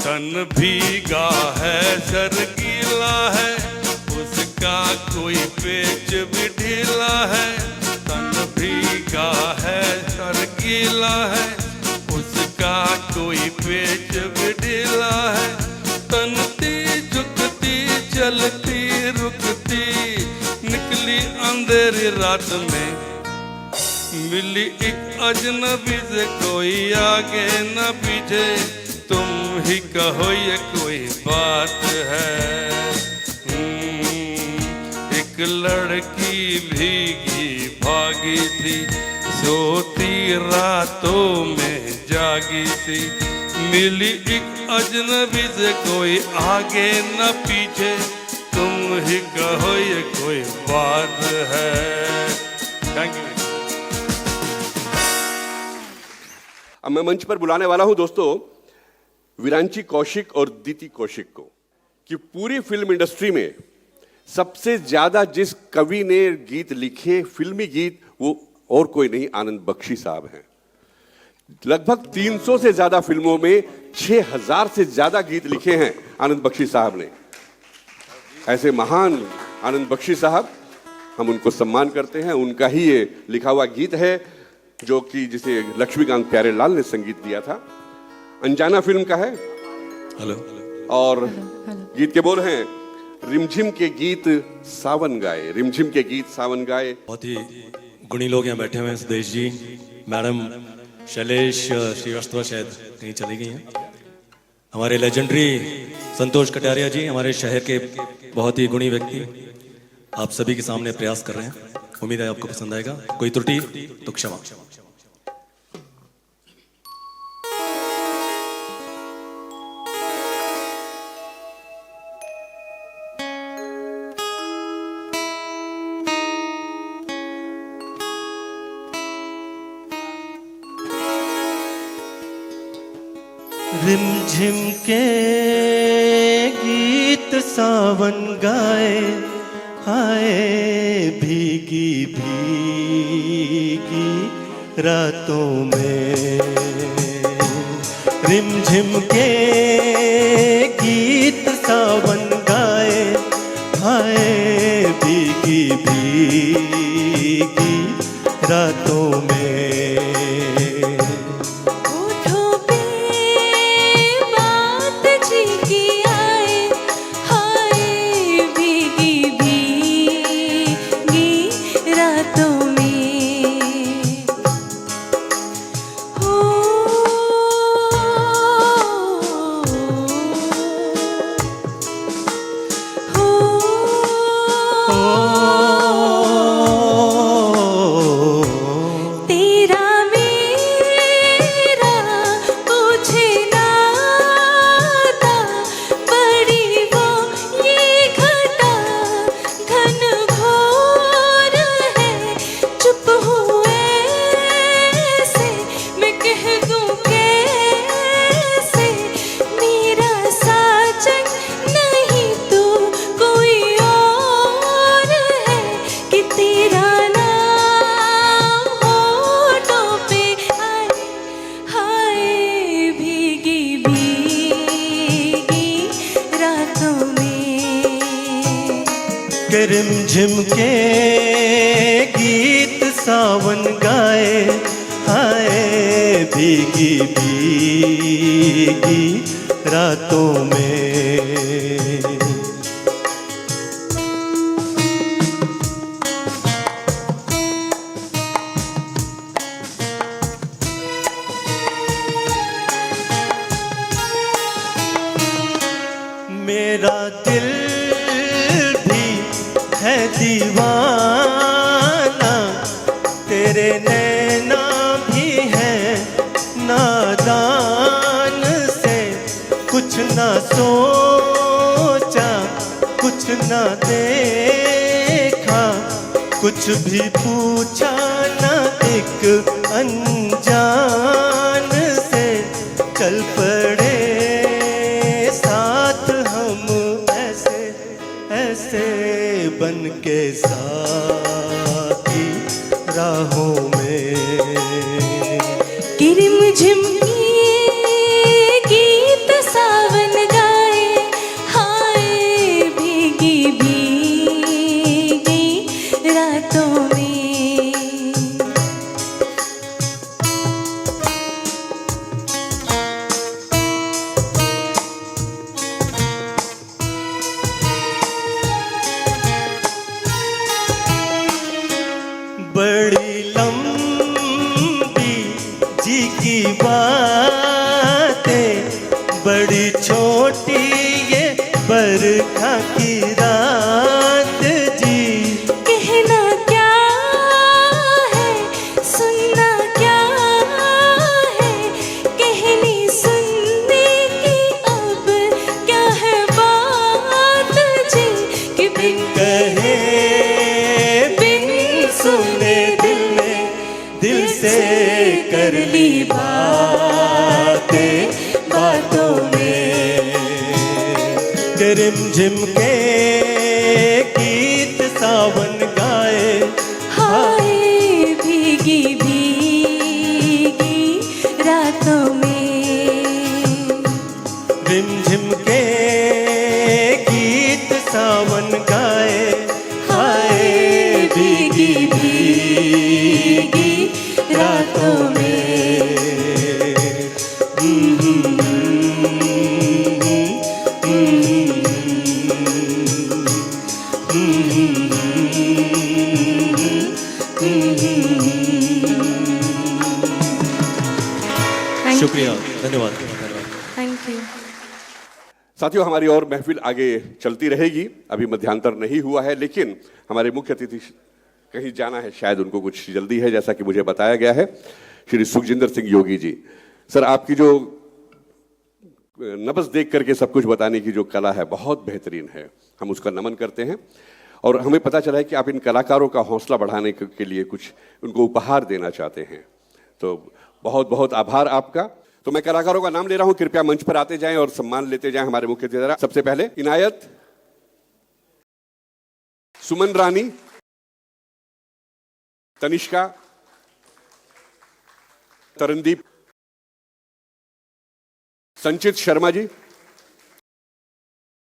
Speaker 5: तन भीगा है सर गीला है, उसका कोई पेच भी ढीला है। तन भीगा है सर गीला है, उसका कोई पेच भी ढीला है। तनती झुकती चलती रुकती निकली अंधेरी रात में, मिली एक अजनबी से कोई आगे न पीछे, तुम ही कहो ये कोई बात है। एक लड़की भीगी भागी थी, सोती रातों में जागी थी। मिली एक अजनबी से, कोई आगे न पीछे, तुम ही कहो ये कोई बात है। Thank you.
Speaker 1: अब मैं मंच पर बुलाने वाला हूं दोस्तों विरांची कौशिक और दीति कौशिक को, कि पूरी फिल्म इंडस्ट्री में सबसे ज्यादा जिस कवि ने गीत लिखे, फिल्मी गीत, वो और कोई नहीं, आनंद बख्शी साहब हैं। लगभग 300 से ज्यादा फिल्मों में 6000 से ज्यादा गीत लिखे हैं आनंद बख्शी साहब ने। ऐसे महान आनंद बख्शी साहब, हम उनको सम्मान करते हैं। उनका ही ये लिखा हुआ गीत है जो कि जिसे लक्ष्मीकांत प्यारेलाल ने संगीत दिया था, अनजाना फिल्म का है।
Speaker 5: हेलो।
Speaker 1: और गीत के बोल हैं, रिमझिम के गीत सावन गाए, रिमझिम के गीत सावन गाए।
Speaker 6: बहुत ही गुणी लोग यहाँ बैठे हुए हैं। सुदेश जी, मैडम शैलेश श्रीवास्तव शायद कहीं चली गई हैं। हमारे लेजेंडरी संतोष कटारिया जी, हमारे शहर के बहुत ही गुणी व्यक्ति, आप सभी के सामने प्रयास कर रहे हैं। उम्मीद है आपको पसंद आएगा। कोई त्रुटि तो क्षमा।
Speaker 3: रिमझिम के गीत सावन गाए, हाय भीगी भीगी रातों में। रिमझिम के गीत सावन गाए, हाय भीगी भीगी रातों में। रिमझिम के गीत सावन गाए, हाय भीगी भीगी रातों में। मेरा दिल है दीवाना, तेरे नैना भी है नादान से। कुछ ना सोचा, कुछ ना देखा, कुछ भी पूछा ना, एक अनजान से चल पड़े साथ हम, ऐसे ऐसे बन के साथी राहों में।
Speaker 2: कि रिमझिम गीत सावन गाए, हाय भीगी भीगी रातों में।
Speaker 3: बड़ी लंबी जी की बातें, बड़ी छोटी ये बरखा की रात जी। रिमझिम के गीत सावन गाए
Speaker 2: हाय भीगी भीगी रातों में
Speaker 3: रिमझिम के गीत सावन गाए हाय भीगी भीगी रातों में
Speaker 6: शुक्रिया, धन्यवाद।
Speaker 2: Thank you.
Speaker 1: साथियों, हमारी और महफिल आगे चलती रहेगी। अभी मध्यांतर नहीं हुआ है, लेकिन हमारे मुख्य अतिथि कहीं जाना है, शायद उनको कुछ जल्दी है, जैसा कि मुझे बताया गया है। श्री सुखजिंदर सिंह योगी जी, सर, आपकी जो नब्ज देख करके सब कुछ बताने की जो कला है, बहुत बेहतरीन है। हम उसका नमन करते हैं और हमें पता चला है कि आप इन कलाकारों का हौसला बढ़ाने के लिए कुछ उनको उपहार देना चाहते हैं। तो बहुत बहुत आभार आपका। तो मैं कलाकारों का नाम ले रहा हूं, कृपया मंच पर आते जाएं और सम्मान लेते जाएं हमारे मुख्य अतिथि। सबसे पहले इनायत, सुमन रानी, तनिष्का, तरनदीप, संचित शर्मा जी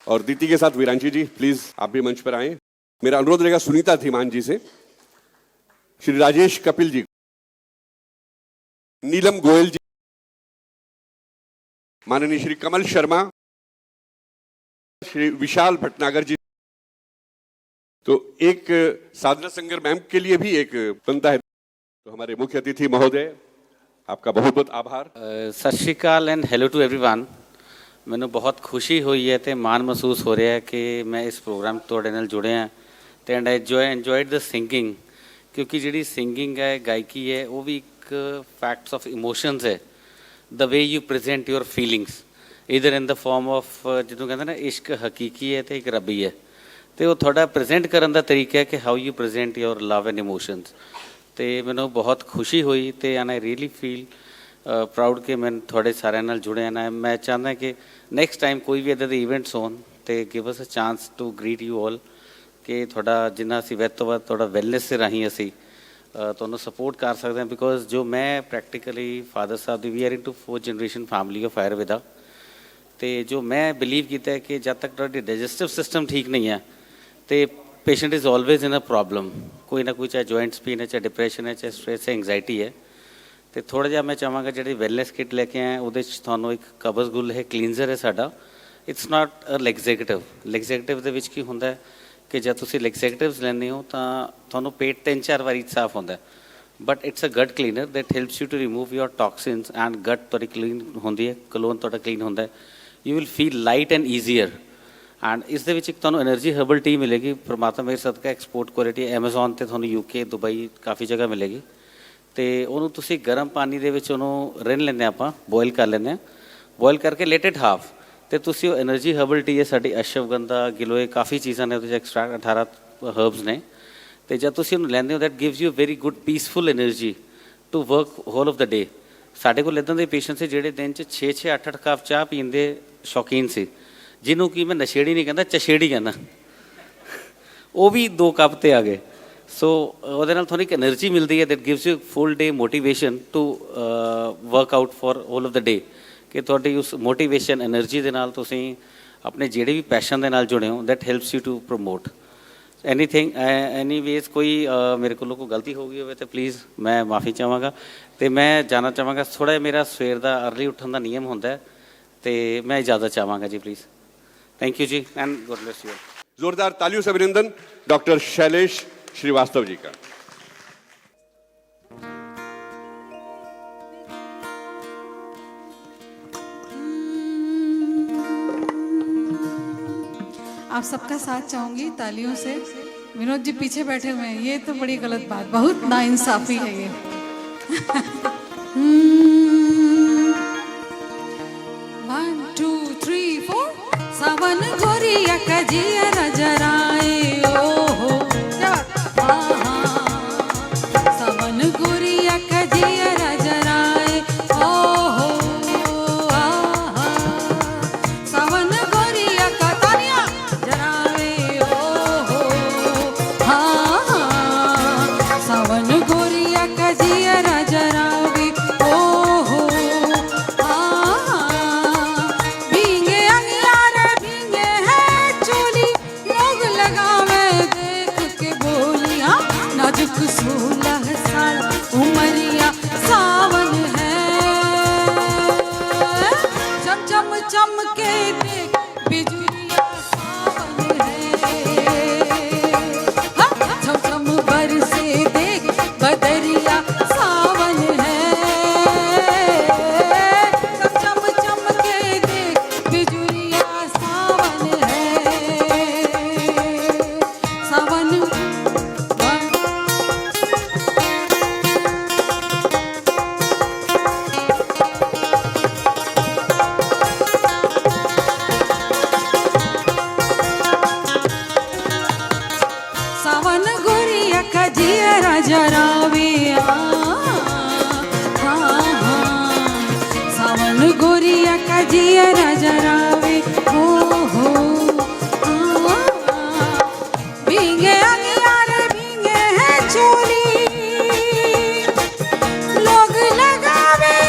Speaker 1: और दीति के साथ वीरांशी जी, प्लीज आप भी मंच पर आए। मेरा अनुरोध रहेगा सुनीता धीमान जी से, श्री राजेश कपिल जी, नीलम गोयल जी, माननीय श्री कमल शर्मा, श्री विशाल भटनागर जी। तो एक साधना संगर मैम के लिए भी एक बनता है। तो हमारे मुख्य अतिथि महोदय, आपका बहुत बहुत आभार।
Speaker 7: ਸਤਿ ਸ਼੍ਰੀ ਅਕਾਲ ਐਂਡ ਹੈਲੋ ਟੂ एवरीवन। ਮੈਨੂੰ ਬਹੁਤ ਖੁਸ਼ੀ ਹੋਈ ਹੈ ਤੇ ਮਾਣ ਮਹਿਸੂਸ ਹੋ ਰਿਹਾ ਹੈ ਕਿ ਮੈਂ ਇਸ ਪ੍ਰੋਗਰਾਮ ਤੁਹਾਡੇ ਨਾਲ ਜੁੜਿਆ ਤੇ and I enjoyed the singing, ਕਿਉਂਕਿ ਜਿਹੜੀ ਸਿੰਗਿੰਗ ਹੈ, ਗਾਇਕੀ ਹੈ, ਉਹ ਵੀ ਇੱਕ ਫੈਕਟਸ ਆਫ ਇਮੋਸ਼ਨਸ ਹੈ। the way you present your feelings either in the form of ਜਦੋਂ ਕਹਿੰਦੇ ਨਾ ਇਸ਼ਕ ਹਕੀਕੀ ਹੈ ਤੇ ਇੱਕ ਰੱਬੀ ਹੈ, ਤੇ ਉਹ ਤੁਹਾਡਾ ਪ੍ਰੈਜ਼ੈਂਟ ਕਰਨ ਦਾ ਤਰੀਕਾ ਹੈ ਕਿ how you present your love and emotions. ਤੇ ਮੈਨੂੰ ਬਹੁਤ ਖੁਸ਼ੀ ਹੋਈ ਤੇ and I really feel proud ਕਿ ਮੈਂ ਤੁਹਾਡੇ ਸਾਰਿਆਂ ਨਾਲ ਜੁੜਿਆ ਨਾ। ਮੈਂ ਚਾਹੁੰਦਾ ਕਿ ਨੈਕਸਟ ਟਾਈਮ ਕੋਈ ਵੀ ਇੱਦਾਂ ਦੇ ਇਵੈਂਟਸ ਹੋਣ ਤੇ give us a chance to greet you all, ਕਿ ਤੁਹਾਡਾ ਜਿੰਨਾ ਅਸੀਂ ਵੱਧ ਤੋਂ ਵੱਧ ਤੁਹਾਡਾ ਵੈਲਨੈਸ ਦੇ ਰਾਹੀਂ ਅਸੀਂ ਤੁਹਾਨੂੰ ਸਪੋਰਟ ਕਰ ਸਕਦੇ ਹਾਂ। ਬਿਕੋਜ਼ ਜੋ ਮੈਂ ਪ੍ਰੈਕਟੀਕਲੀ ਫਾਦਰ ਸਾਹਿਬ ਦੀ we are into 4th generation family of Ayurveda, ਤੇ ਜੋ ਮੈਂ ਬਿਲੀਵ ਕੀਤਾ ਹੈ ਕਿ ਜਦ ਤੱਕ ਤੁਹਾਡੀ ਡਾਈਜੈਸਟਿਵ ਸਿਸਟਮ ਠੀਕ ਨਹੀਂ ਹੈ ਤੇ patient is always in a problem, ਕੋਈ ਨਾ ਕੋਈ, ਚਾਹੇ ਜੁਆਇੰਟਸ ਪੇਨ ਹੈ, ਚਾਹੇ ਡਿਪਰੈਸ਼ਨ ਹੈ, ਚਾਹੇ ਸਟ੍ਰੈਸ ਹੈ, ਐਂਗਜ਼ਾਇਟੀ ਹੈ। ਤੇ ਥੋੜ੍ਹਾ ਜਿਹਾ ਮੈਂ ਚਾਹਾਂਗਾ ਜਿਹੜੀ ਵੈਲਨੈਸ ਕਿਟ ਲੈ ਕੇ ਆਏ ਉਹਦੇ 'ਚ ਤੁਹਾਨੂੰ ਇੱਕ ਕਬਜ਼ ਗੁੱਲ ਹੈ, ਕਲੀਨਜ਼ਰ ਹੈ ਸਾਡਾ। ਇਟਸ ਨਾਟ ਅ ਲੈਗਜ਼ੈਕਟਿਵ। ਲੈਗਜ਼ੈਕਟਿਵ ਦੇ ਵਿੱਚ ਕੀ ਹੁੰਦਾ ਹੈ ਕਿ ਜਦ ਤੁਸੀਂ ਲੈਗਜ਼ੈਕਟਿਵਸ ਲੈਂਦੇ ਹੋ ਤਾਂ ਤੁਹਾਨੂੰ ਪੇਟ 3-4 ਵਾਰੀ ਸਾਫ਼ ਹੁੰਦਾ, but it's a gut cleaner that helps you to remove your toxins and gut ਤੁਹਾਡੀ ਕਲੀਨ ਹੁੰਦੀ ਹੈ, ਕਲੋਨ ਤੁਹਾਡਾ ਕਲੀਨ ਹੁੰਦਾ ਹੈ। You will feel light and easier. And ਇਸ ਦੇ ਵਿੱਚ ਇੱਕ ਤੁਹਾਨੂੰ એનર્ਜੀ ਹਰਬਲ ਟੀ ਮਿਲੇਗੀ, ਪਰਮਾਤਮਾ ਮੇਰੇ ਸਦਕਾ ਐਕਸਪੋਰਟ ਕੁਆਲਿਟੀ ਐਮਾਜ਼ੋਨ 'ਤੇ ਤੁਹਾਨੂੰ UK, ਦੁਬਈ ਕਾਫੀ ਜਗ੍ਹਾ ਮਿਲੇਗੀ। ਅਤੇ ਉਹਨੂੰ ਤੁਸੀਂ ਗਰਮ ਪਾਣੀ ਦੇ ਵਿੱਚ ਉਹਨੂੰ ਰਿੰਨ ਲੈਂਦੇ ਆਪਾਂ, ਬੋਇਲ ਕਰ ਲੈਂਦੇ ਹਾਂ। ਬੋਇਲ ਕਰਕੇ ਲੇਟ ਇਟ ਹਾਫ, ਅਤੇ ਤੁਸੀਂ ਉਹ એનર્ਜੀ ਹਰਬਲ ਟੀ ਹੈ ਸਾਡੀ, ਅਸ਼ਵਗੰਧਾ, ਗਿਲੋਏ, ਕਾਫੀ ਚੀਜ਼ਾਂ ਨੇ ਉਹਦੇ 'ਚ ਐਕਸਟਰਾ 18 ਹਰਬਸ ਨੇ। ਅਤੇ ਜਦ ਤੁਸੀਂ ਉਹਨੂੰ ਲੈਂਦੇ ਹੋ that gives you very good peaceful energy to work whole of the day. ਸਾਡੇ ਕੋਲ ਇੱਦਾਂ ਦੇ ਪੇਸ਼ੈਂਟ ਸੀ ਜਿਹੜੇ ਦਿਨ 'ਚ 6-6, 8-8 ਕੱਪ ਚਾਹ ਪੀਣ ਦੇ ਸ਼ੌਕੀਨ ਸੀ, ਜਿਹਨੂੰ ਕਿ ਮੈਂ ਨਸ਼ੇੜੀ ਨਹੀਂ ਕਹਿੰਦਾ, ਚਸ਼ੇੜੀ ਕਹਿੰਦਾ। ਉਹ ਵੀ 2 ਕੱਪ 'ਤੇ ਆ ਗਏ। ਸੋ ਉਹਦੇ ਨਾਲ ਤੁਹਾਨੂੰ ਇੱਕ એનર્ਜੀ ਮਿਲਦੀ ਹੈ that gives you full day motivation to work out for whole of the day, ਕਿ ਤੁਹਾਡੀ ਉਸ ਮੋਟੀਵੇਸ਼ਨ એનર્ਜੀ ਦੇ ਨਾਲ ਤੁਸੀਂ ਆਪਣੇ ਜਿਹੜੇ ਵੀ ਪੈਸ਼ਨ ਦੇ ਨਾਲ ਜੁੜੇ ਹੋ, that helps you to promote anything. Anyways ਕੋਈ ਮੇਰੇ ਕੋਲੋਂ ਕੋਈ ਗਲਤੀ ਹੋ ਗਈ ਹੋਵੇ ਤਾਂ ਪਲੀਜ਼ ਮੈਂ ਮਾਫੀ ਚਾਹਾਂਗਾ। ਅਤੇ ਮੈਂ ਜਾਣਾ ਚਾਹਾਂਗਾ, ਥੋੜ੍ਹਾ ਜਿਹਾ ਮੇਰਾ ਸਵੇਰ ਦਾ ਅਰਲੀ ਉੱਠਣ ਦਾ ਨਿਯਮ ਹੁੰਦਾ ਅਤੇ ਮੈਂ ਇਜਾਜ਼ਤ ਚਾਹਾਂਗਾ ਜੀ, ਪਲੀਜ਼। थैंक यू जी एंड गॉड ब्लेस यू।
Speaker 1: जोरदार तालियों से अभिनंदन डॉक्टर शैलेश श्रीवास्तव जी का।
Speaker 8: आप सबका साथ चाहूंगी तालियों से। विनोद जी पीछे बैठे हुए हैं, ये तो बड़ी गलत बात, बहुत नाइंसाफी है ये। 1 2 3 4 सावन गोरिया का जिया जराए ओ हो, सावन गोरिया का जिया जराए ओ हो, सावन गोरिया का तानिया चमके देख बिजुलिया सावन है। हाँ, छम छम बरसे देख बदरिया सावन है। छम छम चमके देख बिजुलिया सावन है। सावन सावन गोरिया का जिया राजा रावे सावन गोरिया का जिया राजा रावे हो भीगे अंगियारे भीगे है चोली लोग लगावे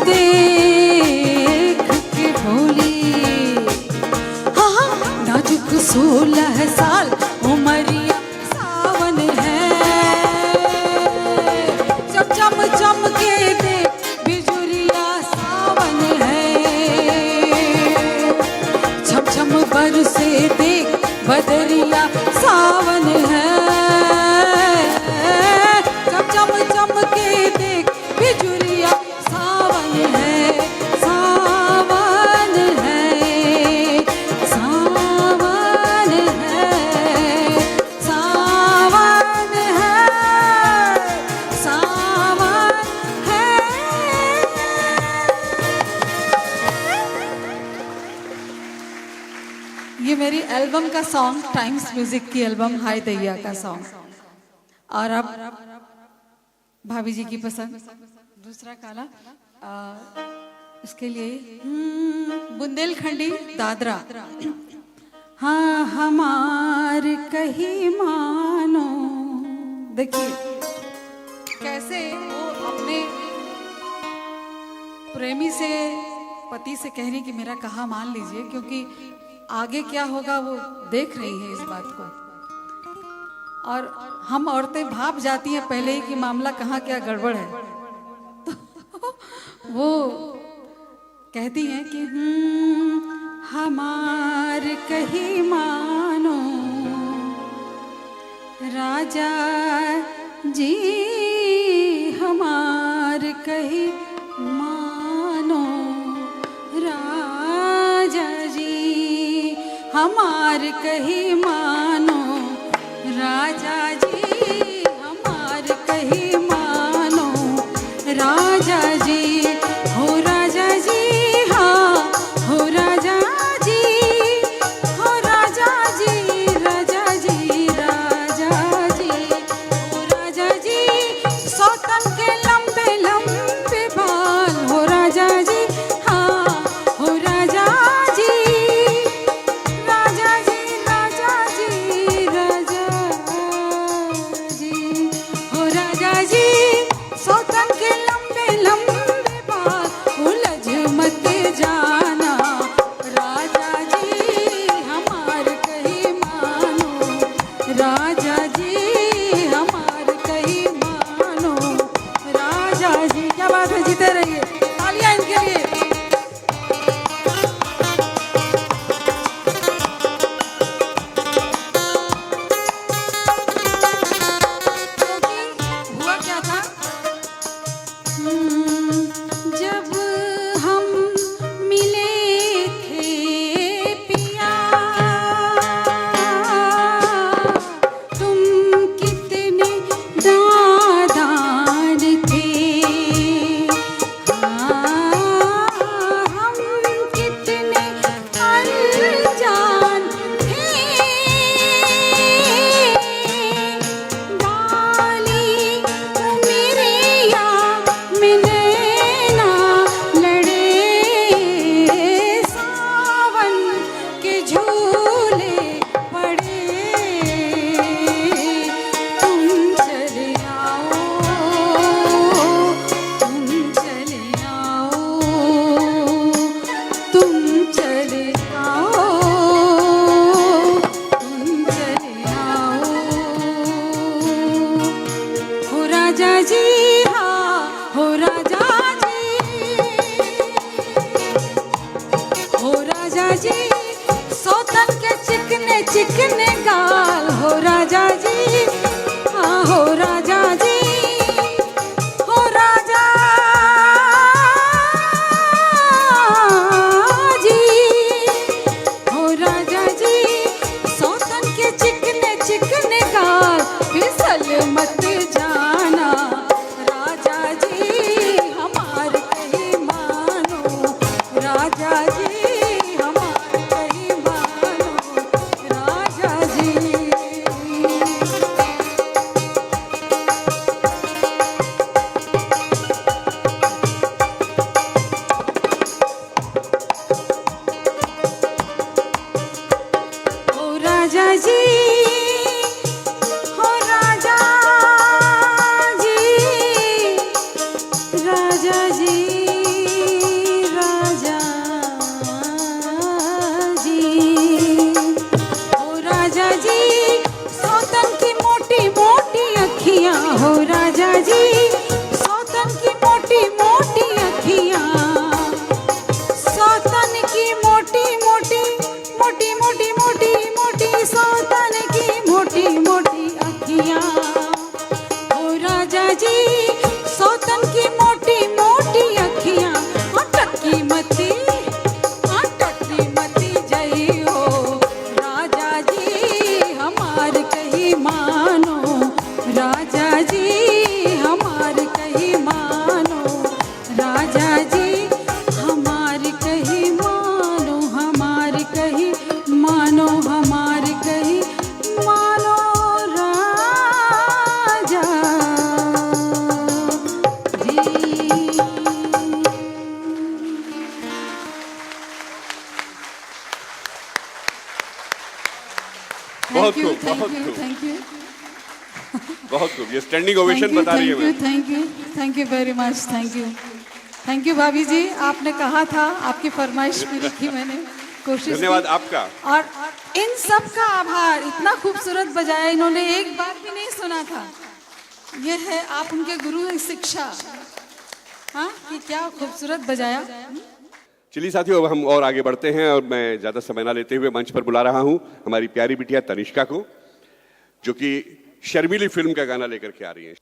Speaker 8: देख के भोली नाजुक 16 साल उमरिया सावन है। जब चम चम के दे बिजुरिया सावन है। छम छम बरसे देख बदरिया सावन है। जब चम चम के देख बिजुरिया सावन है। सावन है सावन है सावन है सावन है। ये मेरी एल्बम का सॉन्ग, टाइम्स म्यूजिक की एल्बम हाय दैया का सॉन्ग। और अब भाभी जी की पसंद दूसरा काला इसके लिए बुंदेलखंडी दादरा। हाँ हमार कही मानो। देखिए कैसे वो अपने प्रेमी से पति से कह रही कि मेरा कहा मान लीजिए, क्योंकि आगे क्या होगा वो देख रही है इस बात को। और हम औरतें भाप जाती हैं पहले ही कि मामला कहाँ क्या गड़बड़ है। तो वो कहती हैं कि हमार कही मानो राजा जी, हमार कही मानो राजा जी, हमार कही मानो राजा जी, हमार कही मानो राजा जी। हो राजा जी हाँ हो राजा जी, हो राजा जी राजा जी राजा जी। हो राजा जी सौतन के लंबे लंबे बाल। हो राजा जी हाँ हो राजा जी राजा जी राजा जी राजा जी। हो राजा जी सौतन के लंबे लंबे बाल। उलझ मत जाना राजा जी, हमार कही मानो राजा जी, हमार कही मानो राजा जी। क्या बात है, जीते रहिए, तालियां इनके लिए। हुआ क्या था, जब हम मिले थे पिया, तुम कितने नादान थे। हाँ, हम कितने अनजान थे। डाली मेरे या मैंने राजा जी सौतन के चिकने चिकने गाल हो राजा जी, हाँ हो राजा जी, हो राजा जी, हो राजा जी सौतन के चिकने चिकने गाल फिसल मत जाना राजा जी हमार कहीं मानो राजा जी हमार कहीं मानो राजा जी। ओ राजा जी, हो राजा जी, राजा जी, राजा जी, ओ राजा जी सौतन की मोटी मोटी अखियां हो राजा जी, सौतन की मोटी मोटी अखियां, सौतन की मोटी मोटी मोटी मोटी मोटी मोटी सौतन की मोटी मोटी अखियां ओ राजा जी सौतन की मोटी मोटी अखियां टक्की मती जई हो राजा जी हमार कहीं मानो राजा जी हमार कहीं मानो राजा जी हमार कहीं मानो हमार कहीं मानो हमार कहीं मानो राजा जी।
Speaker 1: बहुत
Speaker 8: Thank you,
Speaker 1: खूब, बहुत
Speaker 8: thank you,
Speaker 1: खूब।
Speaker 8: thank you.
Speaker 1: बहुत खूब, ये स्टैंडिंग ओवेशन बता रही है ma'am.
Speaker 8: Thank you very much, thank you भाभी जी। आपने कहा था, आपकी फरमाइश भी रखी मैंने, कोशिश
Speaker 1: धन्यवाद
Speaker 8: की।
Speaker 1: आपका।
Speaker 8: और इन सब का आभार, इतना खूबसूरत बजाया, इन्होंने एक बार भी नहीं सुना था। ये है आप उनके गुरु शिक्षा, हाँ कि क्या खूबसूरत बजाया।
Speaker 1: चलिए साथियों, अब हम और आगे बढ़ते हैं और मैं ज्यादा समय ना लेते हुए मंच पर बुला रहा हूं हमारी प्यारी बिटिया तनिष्का को, जो कि शर्मीली फिल्म का गाना लेकर के आ रही है।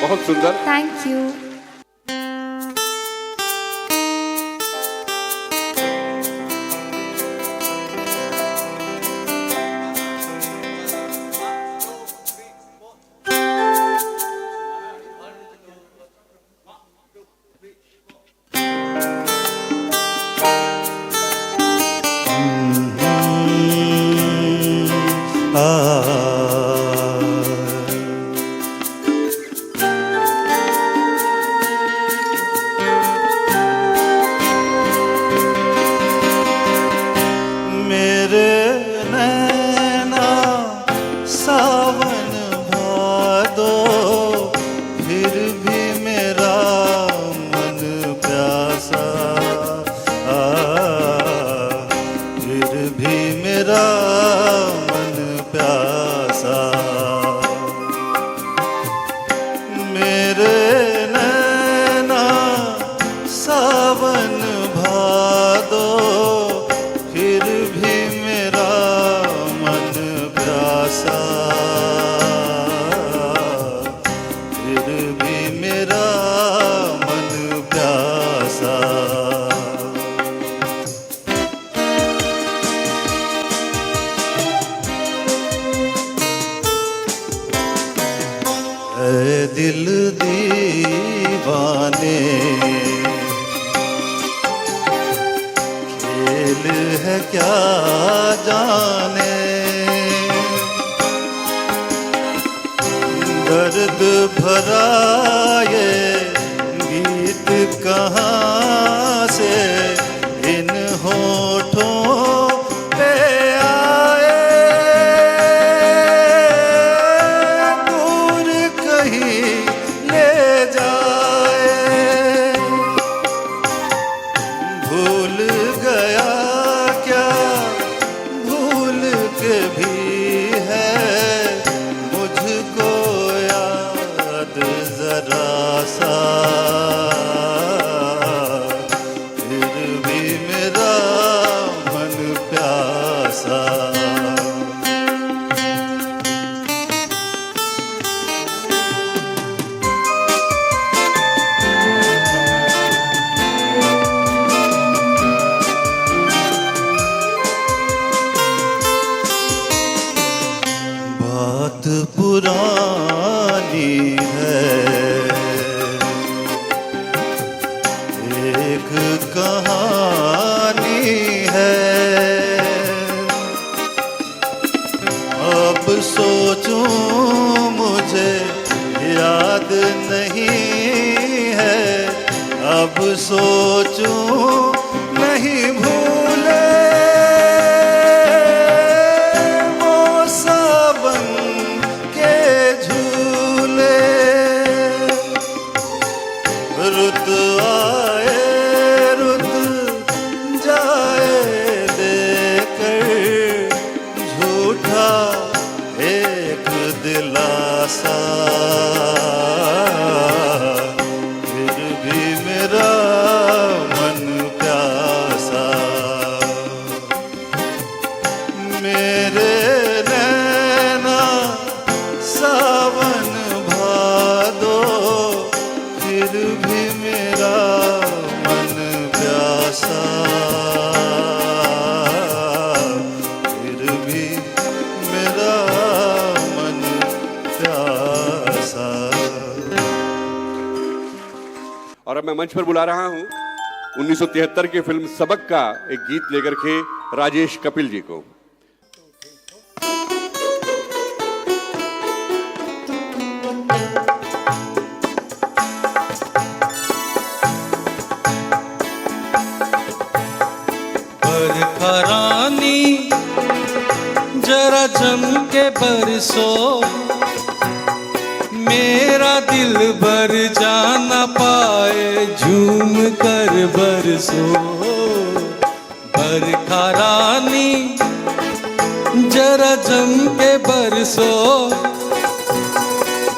Speaker 1: बहुत सुंदर।
Speaker 2: Thank you.
Speaker 3: मेरे नैना सावन भादो, फिर भी मेरा मन प्यासा, फिर भी मेरा मन प्यासा। मेरे नैना सावन भादो, फिर भी मेरा मन प्यासा, फिर भी मेरा मन प्यासा। ऐ दिल दीवाने, खेल है क्या जाने, दर्द भरा ये गीत कहाँ से इन होठों पे आए। दूर कहीं ले जाए, भूल गया क्या भूल के भी है मुझको याद जरा सा, फिर भी मेरा मन प्यासा। बात पुरानी है, एक कहानी है। अब सोचूं मुझे याद नहीं है, अब सोचूं नहीं भूले वो सावन के झूले। रुत आए रुत जाए देकर झूठा एक दिलासा, फिर भी मेरा मन प्यासा। मेरे नैना सावन भादो, फिर भी मेरा मन प्यासा, फिर भी मेरा मन प्यासा।
Speaker 1: और अब मैं मंच पर बुला रहा हूं 1973 की फिल्म सबक का एक गीत लेकर के राजेश कपिल जी को।
Speaker 3: बरखा रानी जरा जम के बरसो, मेरा दिल भर जाना पाए झूम कर बरसो। बरखा रानी जरा जम के बरसो,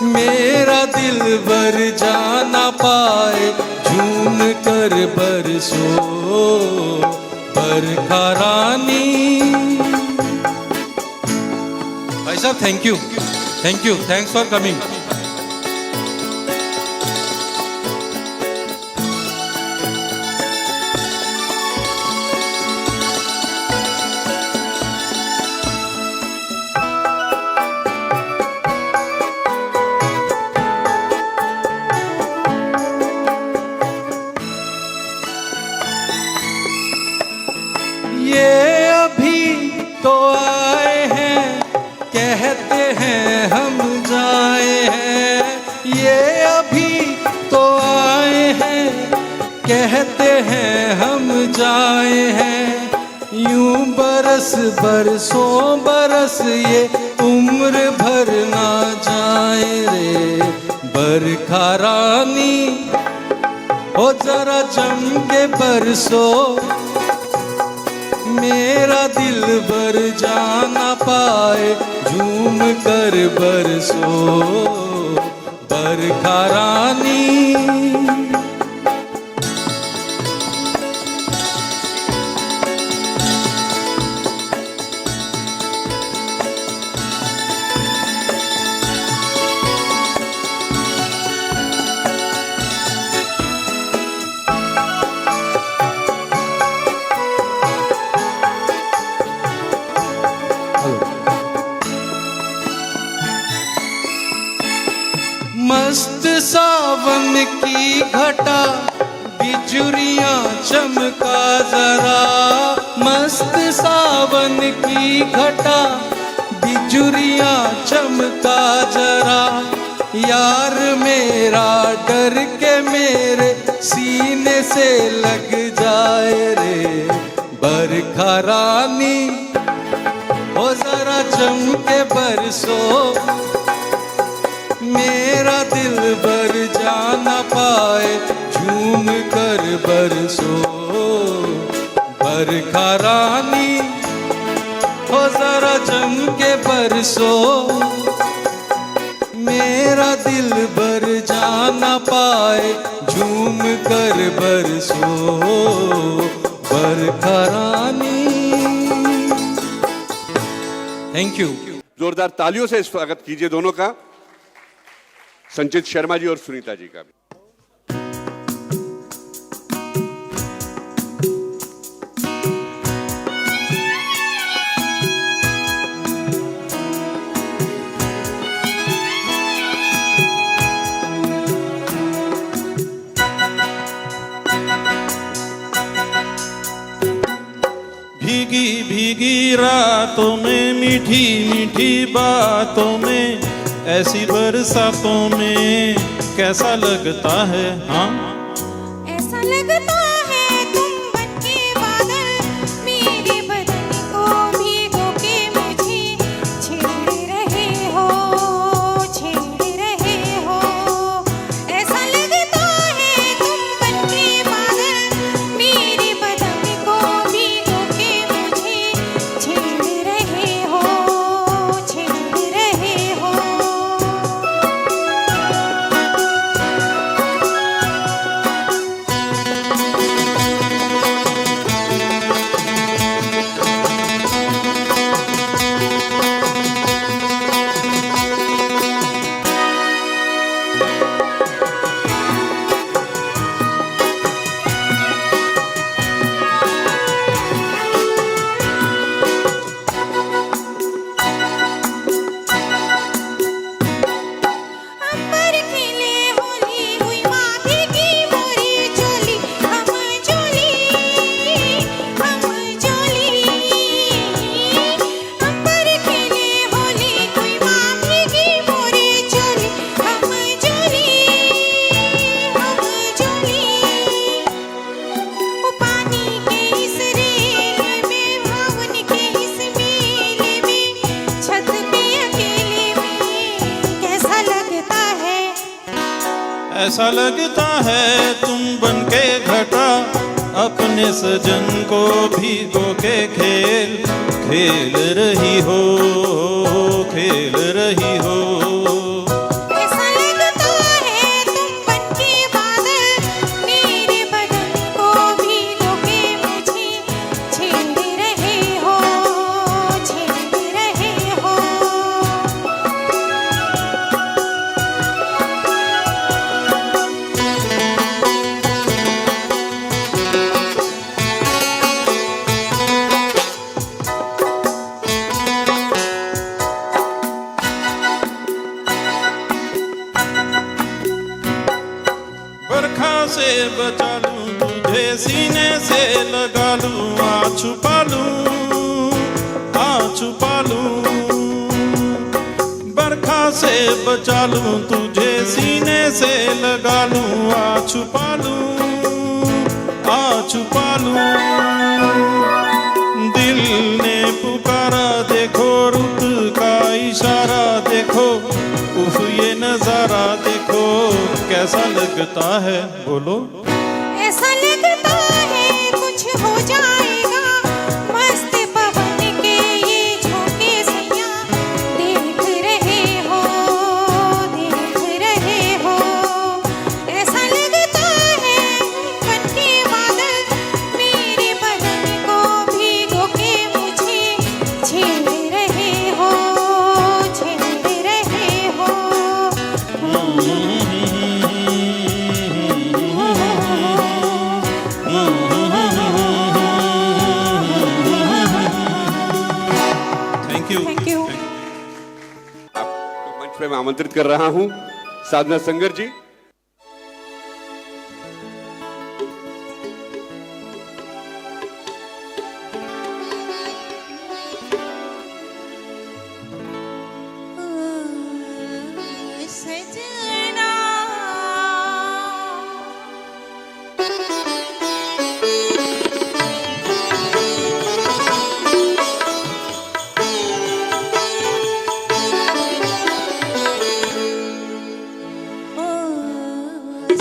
Speaker 3: मेरा दिल भर जाना पाए झूम कर बरसो। बरखा रानी। भाई साहब thank you, thanks for coming.
Speaker 9: ये अभी तो आए हैं, कहते हैं हम जाए हैं, यूं बरस बरसों बरस ये उम्र भर ना जाए रे बरखा रानी, ओ जरा जम के बरसो, मेरा दिल भर जाना पाए, झूम कर बरसो बरखा रानी। मस्त सावन की घटा बिजुरियां चमका जरा, मस्त सावन की घटा बिजुरियां चमका जरा, यार मेरा डर के मेरे सीने से लग जाए रे बरखा रानी, ओ जरा जम के बरसो, मेरा दिल भर जाना पाए, झूम कर बरसो बरखा रानी, हो जरा जम के बरसो, मेरा दिल भर जाना पाए, झूम कर बरसो बरखा रानी। Thank you.
Speaker 1: जोरदार तालियों से स्वागत कीजिए दोनों का, संचित शर्मा जी और सुनीता जी का भी।
Speaker 10: भीगी भीगी रातों में, मीठी मीठी बातों में, ऐसी बरसातों में कैसा लगता है, हाँ
Speaker 2: ऐसा लगता है तुम बनके बादल, मेरे बदन को भिगो के मुझे छेड़ रहे हो, छेड़ रहे हो। ऐसा लगता है तुम बनके बादल, मेरे बदन को भिगो के मुझे छेड़ रहे हो, छेड़ रहे हो। अंबर खिले होली हुई माघी की मोरी चोली, हम चोली, हम चोली। अंबर खिले होली हुई माघी की मोरी चोली, हम चोली, हम चोली। ओ पानी के इस रेल में, भावन के इस मेले में, छत पे अकेले में कैसा लगता है।
Speaker 10: ऐसा लगता है तुम बनके घटा, अपने सजन को भीगो के खेल खेल रही हो, खेल रही हो।
Speaker 2: ऐसा लगता है तुम बनके बादल, मेरे बदन को भिगो के मुझे छेड़ रहे हो, छेड़ रहे हो।
Speaker 10: बरखा से बचा लूं तुझे, सीने से लगा लूं, आ छुपा लूं, आ छुपा लूं। बरखा से बचा लूं तुझे, सीने से लगा लूं, आ छुपा लूं, आ छुपा लूं। दिल ने पुकारा देखो, रुत का इशारा देखो, उफ ये नजारा देखो, कैसा लगता है बोलो।
Speaker 2: ऐसा लगता है कुछ हो जाएगा, मस्त पवन के ये झोंके सैया। देख रहे हो, देख रहे हो। ऐसा लगता है बन के बादल मेरे बदन को भिगो के मुझे छेड़ रहे हो, छेड़ रहे हो।
Speaker 10: Thank you.
Speaker 2: Thank you.
Speaker 1: आपको मंच पे मैं आमंत्रित कर रहा हूं साधना संगर जी।
Speaker 2: सजना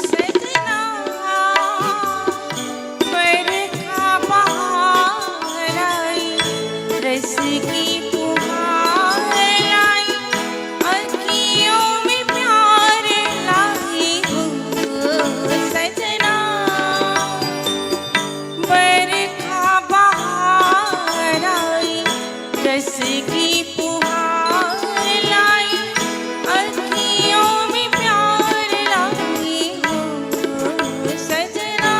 Speaker 2: सजना बरखा बहार आई, रस की फुहार लाई, अखियों में प्यार लाई हो। सजना बरखा बहार आई, रस की फुहार लाई, अखियों में प्यार लाई हो। सजना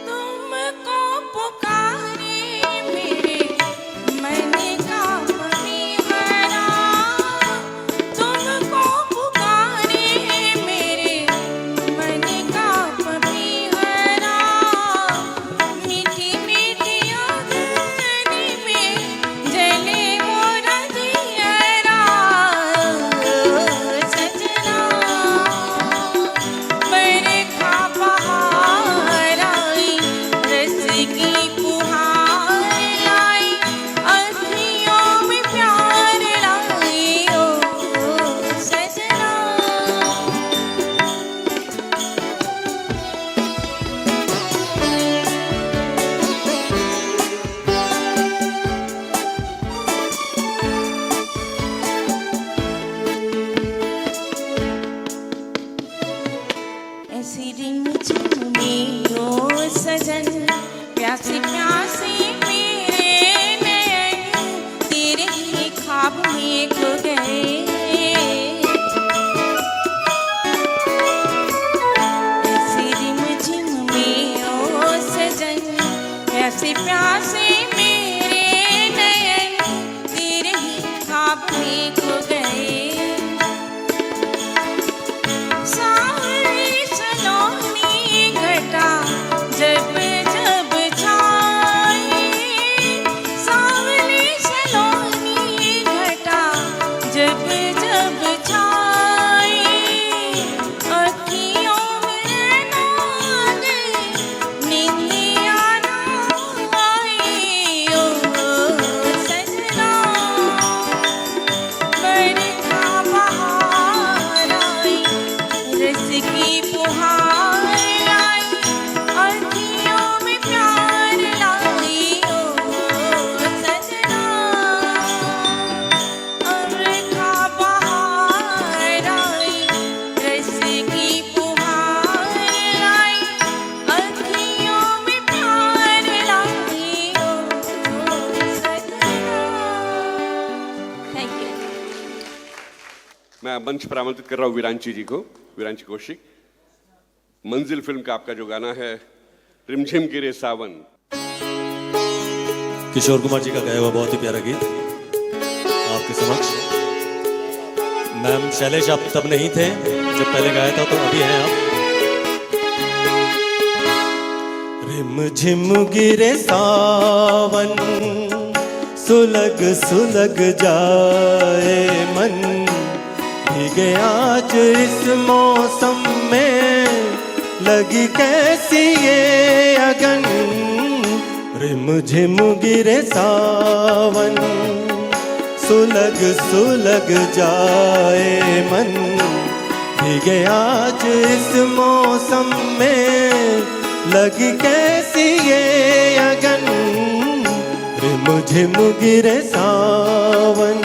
Speaker 2: तुमको पुकारे मेरे मन का मनीहरा, तुमको पुकारे मेरे मन का मनीहरा। मीठी मीठी आंगन में जले मोरा दियरा। सजना बरखा बहार आई, रस की फुहार लाई, अखियों में प्यार लाई ओ। सजना ऐसी रिमझिम में ओ सजन, प्यासे प्यासे मेरे नयन तेरे ही ख्वाब में खो गए। ऐसी रिमझिम में ओ सजन, प्यासे प्यासे मेरे नयन तेरे ही ख्वाब में खो गए। सावरी सलोनी घटा जब जब छाए, सावरी सलोनी घटा जब जब छाए, अखियों में नाग निंदिया ना आई ओ। सजना बरखा बहार आई, रस की फुहार लाई, अखियों में प्यार लाई ओ। सजना बरखा बहार आई, रस की फुहार लाई, अखियों में प्यार लाई ओ। सजना थैंक यू।
Speaker 1: मैं मंच पर आमंत्रित कर रहा हूं वीरांची जी को, वीरांची कौशिक। मंजिल फिल्म का आपका जो गाना है रिमझिम गिरे सावन,
Speaker 6: किशोर कुमार जी का गाया हुआ बहुत ही प्यारा गीत आपके समक्ष। मैम शैलेश आप तब नहीं थे जब पहले गाया था, तो अभी हैं आप।
Speaker 3: झिम गिरे सावन, सुलग सुलग जाए मन, भीगे आज इस मौसम में, लगी कैसी ये अगन। रिम झिम गिरे सावन, सुलग सुलग जाए मन, भीगे आज इस मौसम में, लगी कैसी ये अगन। रिम झिम गिरे सावन।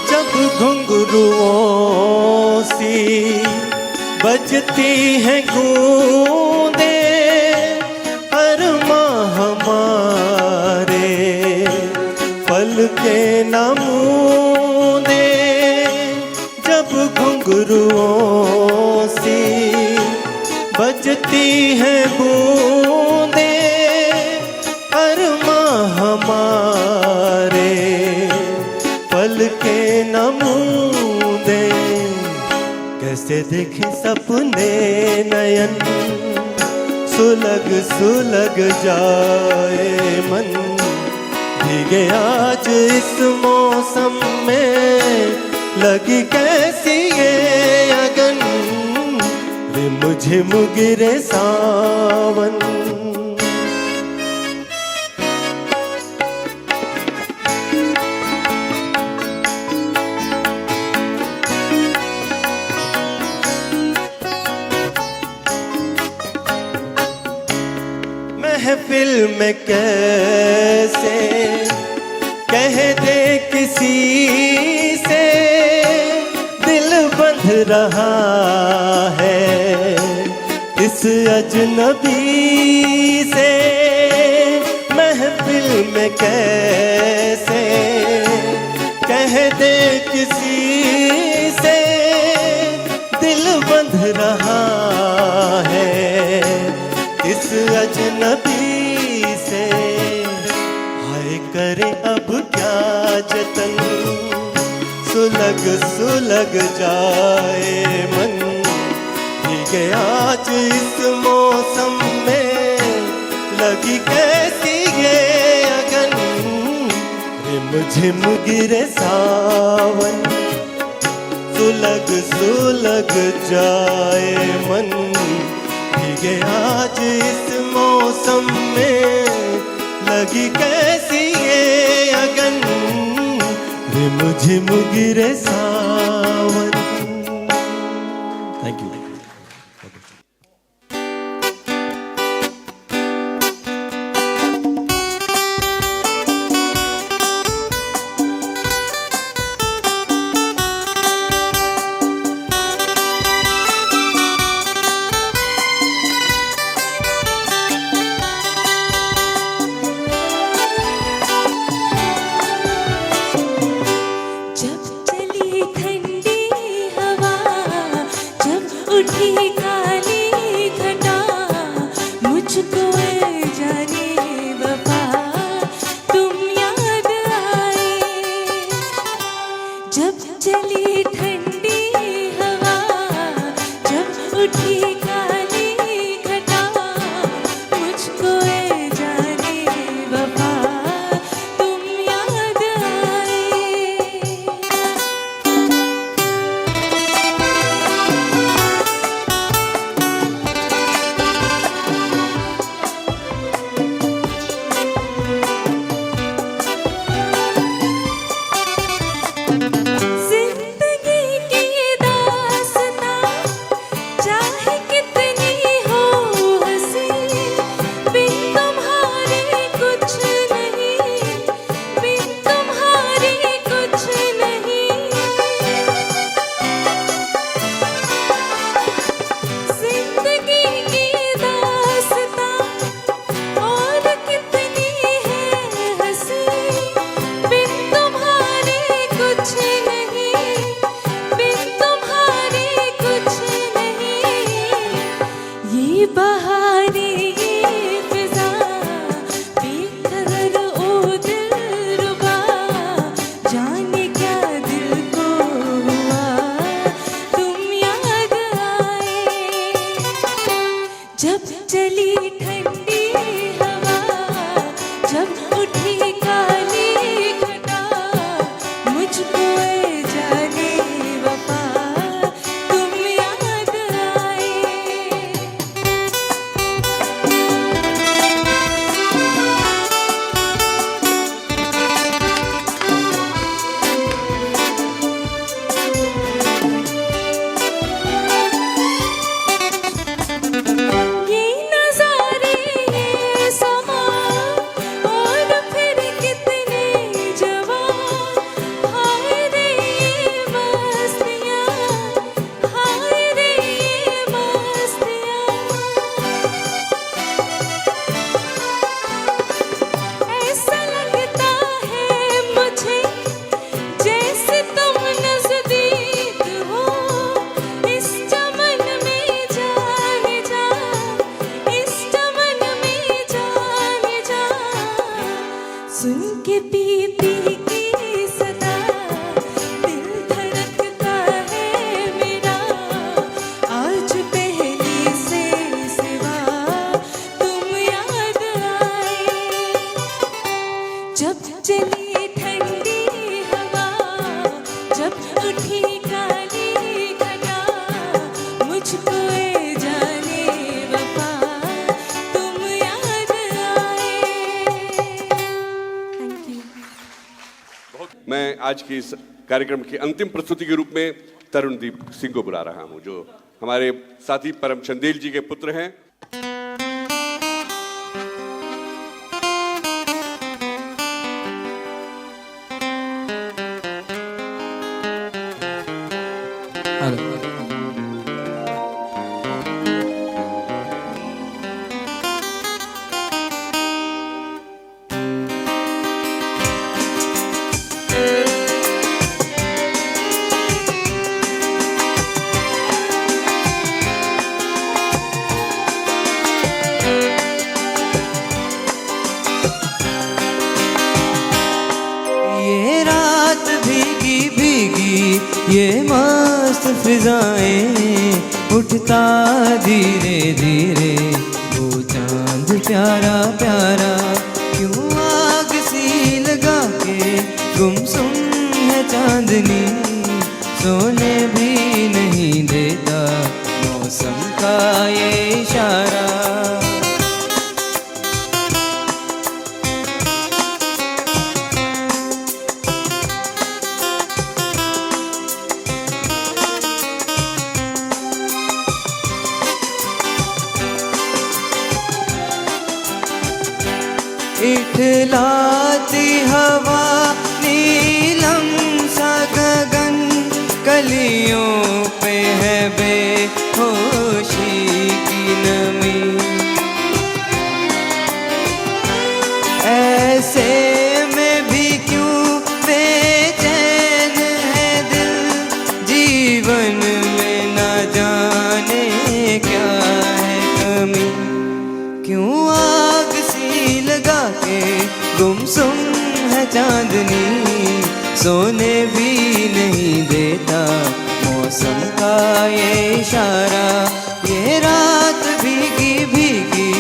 Speaker 3: जब घुंघरुओं सी बजती है गूंदे, अरमा हमारे पल के नमूने। जब घुंघरुओं सी बजती है बूंदे, अरमा हमारे पल के नमूने। कैसे देखे सपने नयन, सुलग सुलग जाए मन, भीगे आज इस मौसम में, लगी कैसी ये अगन। रिम झिम गिरे सावन। महफिल में कैसे कह दे किसी से, दिल बंध रहा है इस अजनबी से। महफिल में कैसे कह दे किसी से, दिल बंध रहा है इस अजनबी से। हाय करे अब क्या जतन, सुलग सुलग जाए मन, भीगे आज इस मौसम में, लगी कैसी ये अगन। रिम झिम गिरे सावन, सुलग सुलग जाए मन, भीगे आज इस मौसम में, लगी कैसी ये अगन। रिम झिम गिरे सावन।
Speaker 6: Thank you.
Speaker 2: जब चली ठंडी हवा, जब उठी काली घटा, मुझको ए जाने वफा तुम याद आए। जब चली ठंडी हवा, जब उठी काली घटा, मुझको ए जाने वफा तुम याद आए। जिंदगी की दास्तां चाहे कितनी हो हंसी, बिन तुम्हारे कुछ नहीं, बिन तुम्हारे कुछ नहीं। जिंदगी की दास्तां और कितनी है हंसी, बिन तुम्हारे कुछ नहीं, बिन तुम्हारे कुछ नहीं। ये बहारें ये फिजाएं जब चली ठंडी हवा, जब उठी काली घटा, मुझको ए जाने वफा तुम याद आए। ये नज़ारे ये समा और फिर कितने जवां, हाय रे ये मस्तियाँ, हाय रे ये मस्तियाँ। ऐसा लगता है मुझे जैसे तुम नज़दीक हो, इस चमन में जाने जा, इस चमन में जाने जा। सुन के पी पी की सदा दिल धड़कता है मेरा, आज पहली से सिवा तुम याद आए। जब चली ठंडी हवा, जब उठी काली घटा, मुझको ए जाने वफा तुम याद आए। Thank you.
Speaker 1: मैं आज की इस कार्यक्रम की अंतिम प्रस्तुति के रूप में तरुणदीप सिंह को बुला रहा हूं, जो हमारे साथी परम चंदेल जी के पुत्र हैं।
Speaker 3: ये रात भीगी भीगी ये मस्त फिजाएं, उठता धीरे धीरे वो चांद प्यारा प्यारा, क्यों आग सी लगा के गुमसुम है चांदनी, सोने भी नहीं देता मौसम का ये इशारा। इठलाती हवा नीलम सा गगन, कलियों पे है बेहोशी की नमी, ऐसे में भी क्यों बेचैन है दिल, जीवन में न जाने क्या है कमी, क्यों आग सी लगा के गुमसुम है चांदनी, सोने भी नहीं देता मौसम का ये इशारा। ये रात भीगी भीगी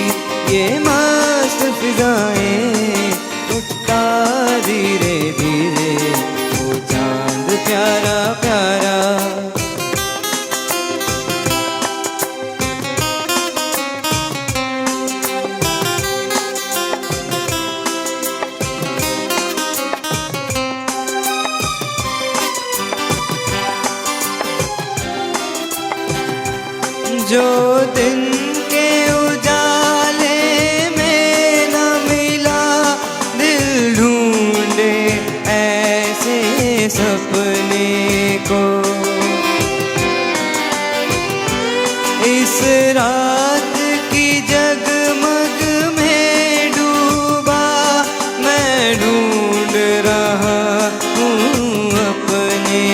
Speaker 3: ये मस्त फिजाएं, उठता धीरे धीरे वो चांद प्यारा प्यारा। जो दिन के उजाले में न मिला, दिल ढूंढे ऐसे सपने को, इस रात की जगमग में डूबा मैं ढूंढ रहा हूँ अपने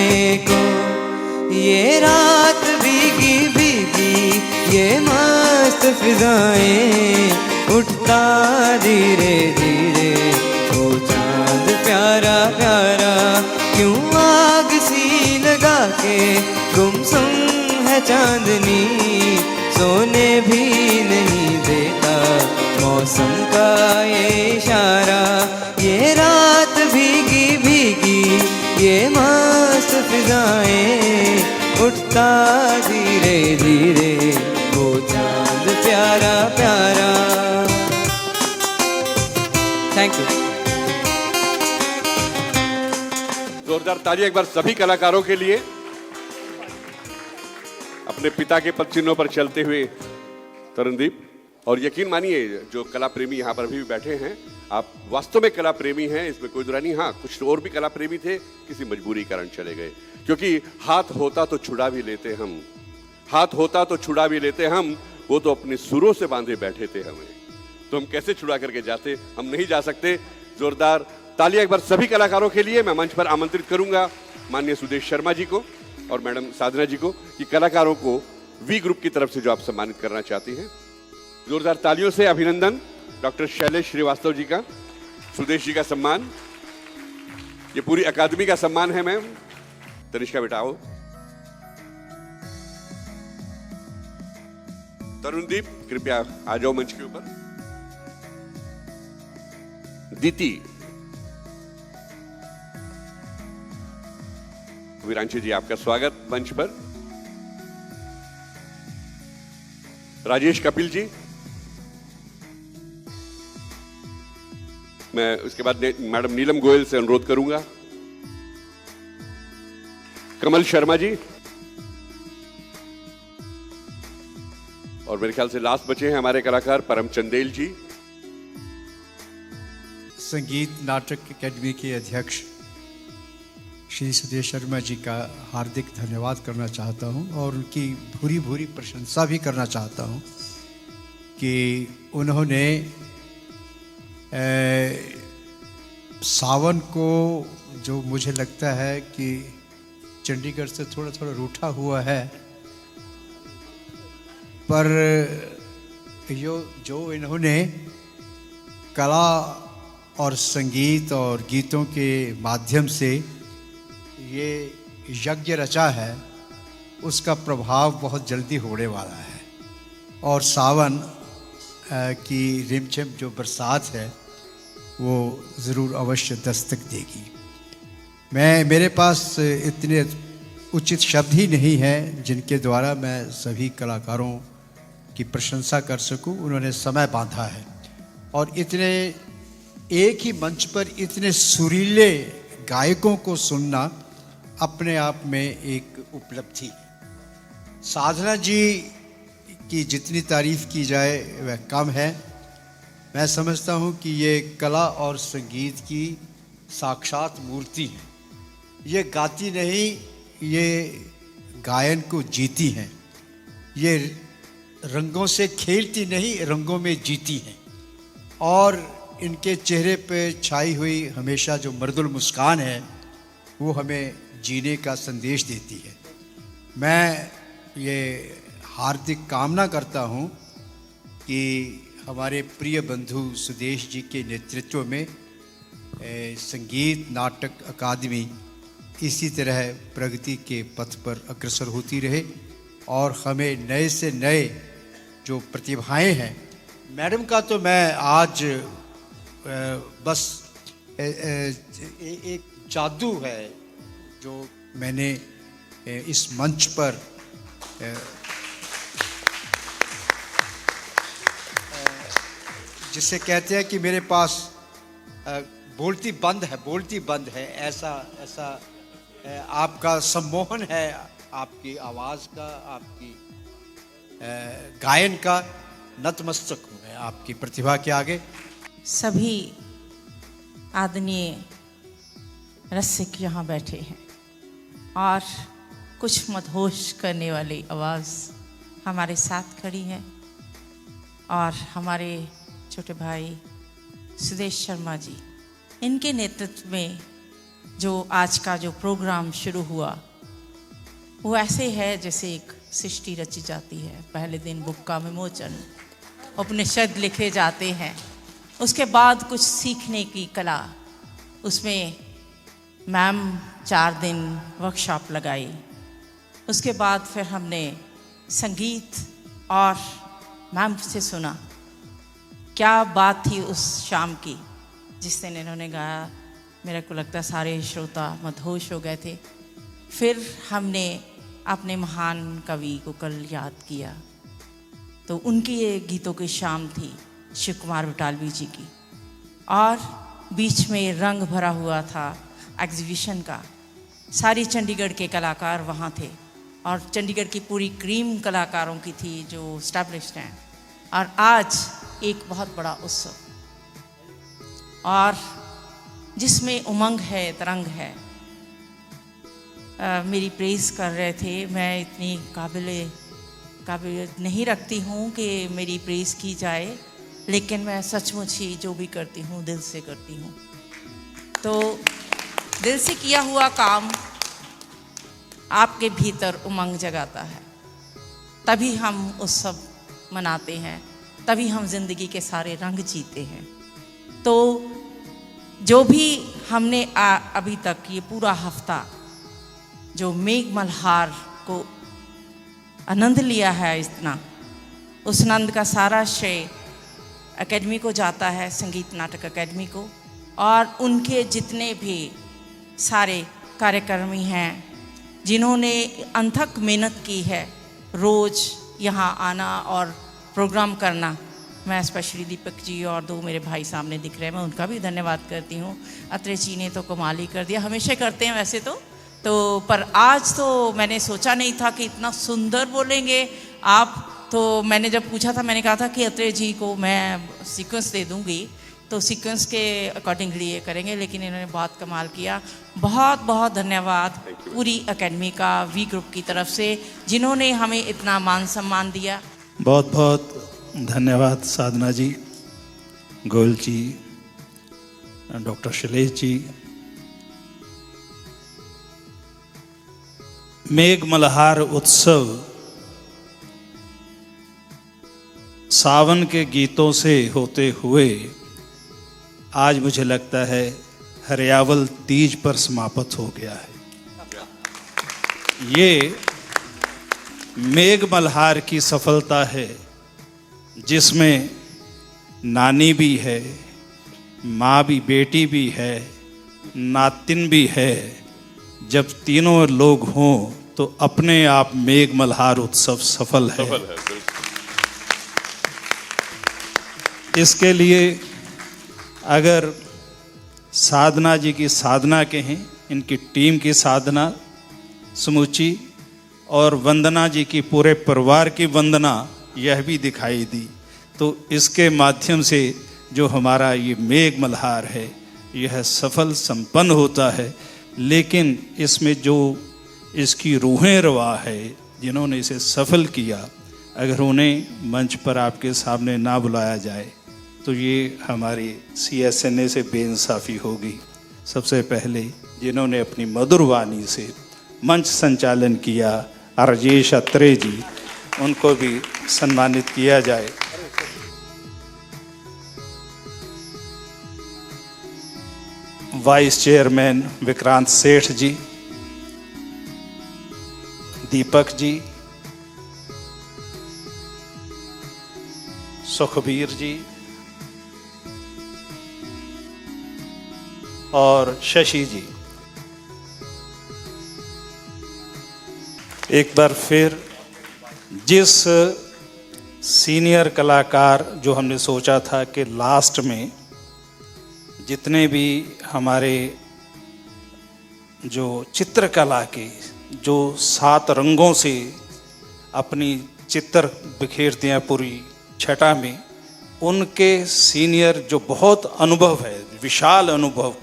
Speaker 3: को। ये रात भीगी भीगी ये मस्त फिजाएं, उठता धीरे धीरे वो चांद प्यारा प्यारा, क्यों आग सी लगा के गुमसुम है चांदनी, सोने भी नहीं का ये इशारा, ये रात भीगी भीगी, ये मस्त फिजाएं, उठता धीरे धीरे वो चांद प्यारा प्यारा। Thank you.
Speaker 1: जोरदार तालियां एक बार सभी कलाकारों के लिए। अपने पिता के पद चिन्हों पर चलते हुए तरुणदीप, और यकीन मानिए जो कला प्रेमी यहाँ पर अभी भी बैठे हैं, आप वास्तव में कला प्रेमी हैं, इसमें कोई दुरानी। हाँ, कुछ और भी कला प्रेमी थे, किसी मजबूरी कारण चले गए, क्योंकि हाथ होता तो छुड़ा भी लेते हम, हाथ होता तो छुड़ा भी लेते हम, वो तो अपने सुरों से बांधे बैठे थे हमें, तो हम कैसे छुड़ा करके जाते, हम नहीं जा सकते। जोरदार तालियां एक बार सभी कलाकारों के लिए। मैं मंच पर आमंत्रित करूंगा माननीय सुदेश शर्मा जी को और मैडम साधना जी को कि कलाकारों को वी ग्रुप की तरफ से जो आप सम्मानित करना चाहती हैं। जोरदार तालियों से अभिनंदन। डॉक्टर शैलेश श्रीवास्तव जी का, सुदेश जी का सम्मान, ये पूरी अकादमी का सम्मान है। मैम तनिष्का बेटा आओ। तरुणदीप कृपया आ जाओ मंच के ऊपर। दीति, वीरांशी जी आपका स्वागत मंच पर। राजेश कपिल जी, मैं उसके बाद मैडम नीलम गोयल से अनुरोध करूंगा। कमल शर्मा जी, और मेरे ख्याल से लास्ट बचे हैं हमारे कलाकार परम चंदेल जी।
Speaker 11: संगीत नाटक अकेडमी के अध्यक्ष श्री सुदेश शर्मा जी का हार्दिक धन्यवाद करना चाहता हूं और उनकी भूरी भूरी प्रशंसा भी करना चाहता हूं कि उन्होंने सावन को, जो मुझे लगता है कि चंडीगढ़ से थोड़ा थोड़ा रूठा हुआ है, पर जो इन्होंने कला और संगीत और गीतों के माध्यम से ये यज्ञ रचा है, उसका प्रभाव बहुत जल्दी होने वाला है। और सावन की रिमझिम जो बरसात है वो ज़रूर अवश्य दस्तक देगी। मेरे पास इतने उचित शब्द ही नहीं हैं जिनके द्वारा मैं सभी कलाकारों की प्रशंसा कर सकूं। उन्होंने समय बांधा है और इतने एक ही मंच पर इतने सुरीले गायकों को सुनना अपने आप में एक उपलब्धि है। साधना जी की जितनी तारीफ की जाए वह कम है। मैं समझता हूँ कि ये कला और संगीत की साक्षात मूर्ति है। ये गाती नहीं, ये गायन को जीती हैं। ये रंगों से खेलती नहीं, रंगों में जीती हैं। और इनके चेहरे पे छाई हुई हमेशा जो मर्दुल मुस्कान है वो हमें जीने का संदेश देती है। मैं ये हार्दिक कामना करता हूँ कि हमारे प्रिय बंधु सुदेश जी के नेतृत्व में संगीत नाटक अकादमी इसी तरह प्रगति के पथ पर अग्रसर होती रहे और हमें नए से नए जो प्रतिभाएं हैं। मैडम का तो मैं आज बस एक जादू है जो मैंने इस मंच पर जिसे कहते हैं कि मेरे पास बोलती बंद है, ऐसा आपका सम्मोहन है, आपकी आवाज़ का, आपकी गायन का। नतमस्तक हूँ मैं आपकी प्रतिभा के आगे।
Speaker 12: सभी आदरणीय रसिक यहाँ बैठे हैं और कुछ मदहोश करने वाली आवाज़ हमारे साथ खड़ी है और हमारे छोटे भाई सुदेश शर्मा जी, इनके नेतृत्व में जो आज का जो प्रोग्राम शुरू हुआ वो ऐसे है जैसे एक सृष्टि रची जाती है। पहले दिन बुक का विमोचन, उपनिषद लिखे जाते हैं, उसके बाद कुछ सीखने की कला। उसमें मैम 4 दिन वर्कशॉप लगाई, उसके बाद फिर हमने संगीत और मैम से सुना क्या बात थी उस शाम की जिस दिन इन्होंने गाया। मेरे को लगता है सारे श्रोता मदहोश हो गए थे। फिर हमने अपने महान कवि को कल याद किया, तो उनकी ये गीतों की शाम थी शिव कुमार बटालवी जी की, और बीच में रंग भरा हुआ था एग्जीबिशन का। सारी चंडीगढ़ के कलाकार वहाँ थे और चंडीगढ़ की पूरी क्रीम कलाकारों की थी जो स्टैब्लिश्ड हैं। और आज एक बहुत बड़ा उत्सव और जिसमें उमंग है, तरंग है। मेरी प्रेज़ कर रहे थे, मैं इतनी काबिलियत नहीं रखती हूँ कि मेरी प्रेज़ की जाए, लेकिन मैं सचमुच ही जो भी करती हूँ दिल से करती हूँ। तो दिल से किया हुआ काम आपके भीतर उमंग जगाता है, तभी हम उत्सव मनाते हैं, तभी हम जिंदगी के सारे रंग जीते हैं। तो जो भी हमने अभी तक ये पूरा हफ्ता जो मेघ मल्हार को आनंद लिया है इतना, उस आनंद का सारा श्रेय एकेडमी को जाता है, संगीत नाटक एकेडमी को, और उनके जितने भी सारे कार्यकर्मी हैं जिन्होंने अनथक मेहनत की है रोज़ यहाँ आना और प्रोग्राम करना। मैं स्पेशली दीपक जी और दो मेरे भाई सामने दिख रहे हैं, मैं उनका भी धन्यवाद करती हूँ। अत्रे जी ने तो कमाल ही कर दिया, हमेशा करते हैं वैसे तो पर आज तो मैंने सोचा नहीं था कि इतना सुंदर बोलेंगे आप। तो मैंने जब पूछा था, मैंने कहा था कि अत्रे जी को मैं सीक्वेंस दे दूँगी, तो सीक्वेंस के अकॉर्डिंगली ये करेंगे, लेकिन इन्होंने बहुत कमाल किया। बहुत बहुत धन्यवाद पूरी एकेडमी का, वी ग्रुप की तरफ से, जिन्होंने हमें इतना मान सम्मान दिया।
Speaker 10: बहुत बहुत धन्यवाद साधना जी, गोयल जी, डॉक्टर शैलेश जी। मेघ मल्हार उत्सव सावन के गीतों से होते हुए आज मुझे लगता है हरियावल तीज पर समाप्त हो गया है। ये मेघ मल्हार की सफलता है जिसमें नानी भी है, माँ भी, बेटी भी है, नातिन भी है। जब तीनों लोग हों तो अपने आप मेघ मल्हार उत्सव सफल है। इसके लिए अगर साधना जी की साधना कहें, इनकी टीम की साधना समूची, और वंदना जी की पूरे परिवार की वंदना यह भी दिखाई दी, तो इसके माध्यम से जो हमारा ये मेघ मल्हार है यह सफल संपन्न होता है। लेकिन इसमें जो इसकी रूहें रवा है, जिन्होंने इसे सफल किया, अगर उन्हें मंच पर आपके सामने ना बुलाया जाए तो ये हमारी CSNA से बेइंसाफ़ी होगी। सबसे पहले जिन्होंने अपनी मधुर वाणी से मंच संचालन किया, राजेश अत्रे जी, उनको भी सम्मानित किया जाए। वाइस चेयरमैन विक्रांत सेठ जी, दीपक जी, सुखबीर जी और शशि जी, एक बार फिर जिस सीनियर कलाकार जो हमने सोचा था कि लास्ट में जितने भी हमारे जो चित्रकला के जो 7 रंगों से अपनी चित्र बिखेरते हैं पूरी छटा में, उनके सीनियर जो बहुत अनुभव है, विशाल अनुभव,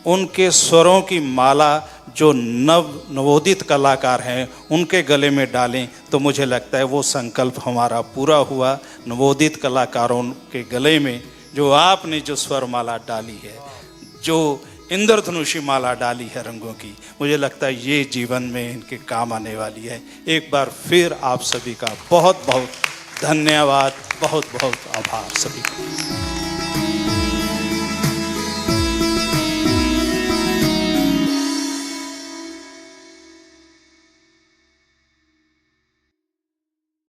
Speaker 10: उनके स्वरों की माला जो नवोदित कलाकार हैं उनके गले में डालें, तो मुझे लगता है वो संकल्प हमारा पूरा हुआ। नवोदित कलाकारों के गले में जो आपने जो स्वर माला डाली है, जो इंद्रधनुषी माला डाली है रंगों की, मुझे लगता है ये जीवन में इनके काम आने वाली है। एक बार फिर आप सभी का बहुत बहुत धन्यवाद, बहुत बहुत आभार सभी का।